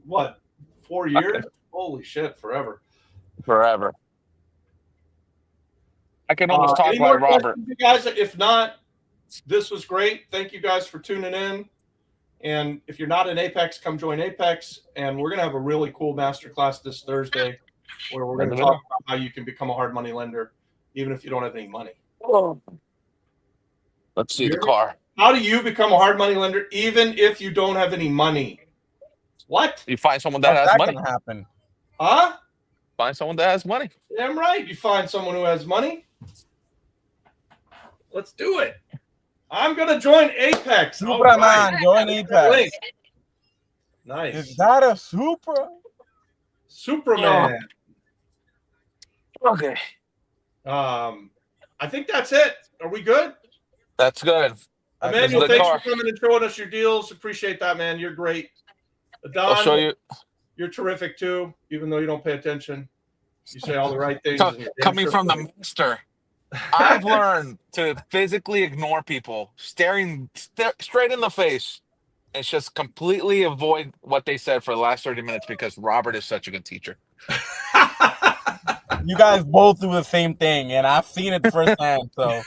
what, 4 years? Holy shit, forever. Forever. I can almost talk like Robert. You guys, if not, this was great. Thank you guys for tuning in. And if you're not in Apex, come join Apex. And we're going to have a really cool masterclass this Thursday where we're going to talk about how you can become a hard money lender, even if you don't have any money. Let's see the car. How do you become a hard money lender, even if you don't have any money? What? You find someone that has money. Can happen. Huh? Find someone that has money. Damn right. You find someone who has money. Let's do it. I'm going to join Apex. Superman, right. Join Apex. Nice. Is that a Superman? No. Okay. I think that's it. Are we good? That's good. Emmanuel, thanks for coming and showing us your deals. Appreciate that, man. You're great. Don, I'll show you. You're terrific too, even though you don't pay attention. You say all the right things. Coming from the master, I've learned to physically ignore people, staring straight in the face, and just completely avoid what they said for the last 30 minutes because Robert is such a good teacher. You guys both do the same thing, and I've seen it firsthand. So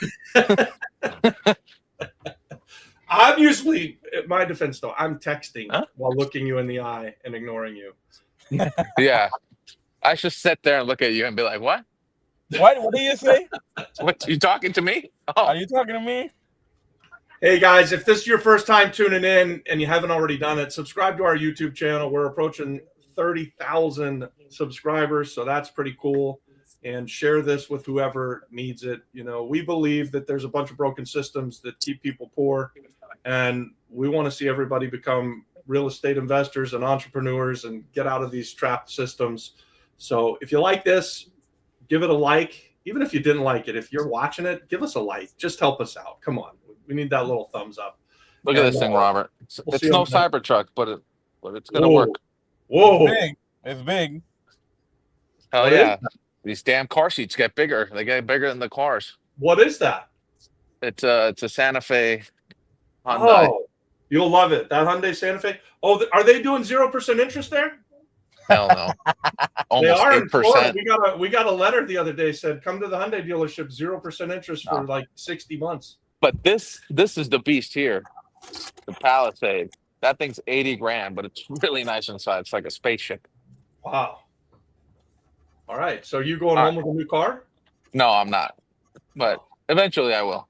I'm usually, in my defense though, I'm texting while looking you in the eye and ignoring you. Yeah. I should sit there and look at you and be like, what? What do you say? What, you talking to me? Oh. Are you talking to me? Hey guys, if this is your first time tuning in and you haven't already done it, subscribe to our YouTube channel. We're approaching 30,000 subscribers, so that's pretty cool. And share this with whoever needs it. You know, we believe that there's a bunch of broken systems that keep people poor, and we want to see everybody become real estate investors and entrepreneurs and get out of these trapped systems. So if you like this, give it a like. Even if you didn't like it, if you're watching it, give us a like. Just help us out. Come on. We need that little thumbs up. Look at this thing, Robert. It's no Cybertruck, but it's going to work. Whoa. It's big. It's big. Hell yeah. These damn car seats get bigger. They get bigger than the cars. What is that? It's a Santa Fe Hyundai. Oh, you'll love it. That Hyundai Santa Fe. Oh, are they doing 0% interest there? Hell no. Almost 8%. We got a letter the other day said, come to the Hyundai dealership, 0% interest for like 60 months. But this is the beast here. The Palisade. That thing's 80 grand, but it's really nice inside. It's like a spaceship. Wow. All right. So you going home with a new car? No, I'm not. But eventually I will.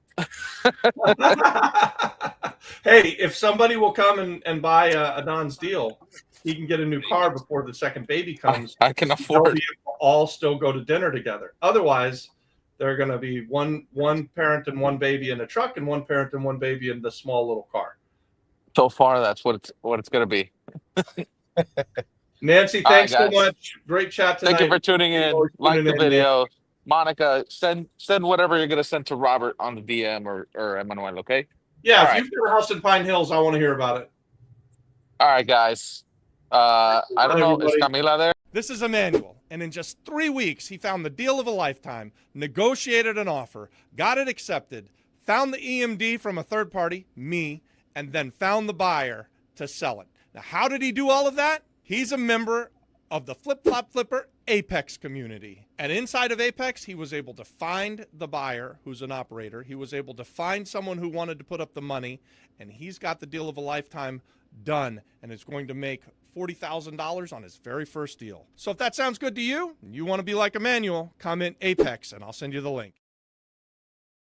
Hey, if somebody will come and buy a Don's deal, he can get a new car before the second baby comes. I can afford it. All still go to dinner together. Otherwise, they're going to be one parent and one baby in a truck and one parent and one baby in the small little car. So far, that's what it's going to be. Nancy, thanks so much. Great chat tonight. Thank you for tuning in. Like the video. Monica, send whatever you're going to send to Robert on the DM or Emmanuel, okay? Yeah, if you've got a house in Pine Hills, I want to hear about it. All right, guys. I don't know. Is Camila there? This is Emmanuel, and in just 3 weeks, he found the deal of a lifetime, negotiated an offer, got it accepted, found the EMD from a third party, me, and then found the buyer to sell it. Now, how did he do all of that? He's a member of the Flip Flop Flipper Apex community. And inside of Apex, he was able to find the buyer who's an operator. He was able to find someone who wanted to put up the money, and he's got the deal of a lifetime done, and is going to make $40,000 on his very first deal. So if that sounds good to you, and you want to be like Emmanuel, comment Apex, and I'll send you the link.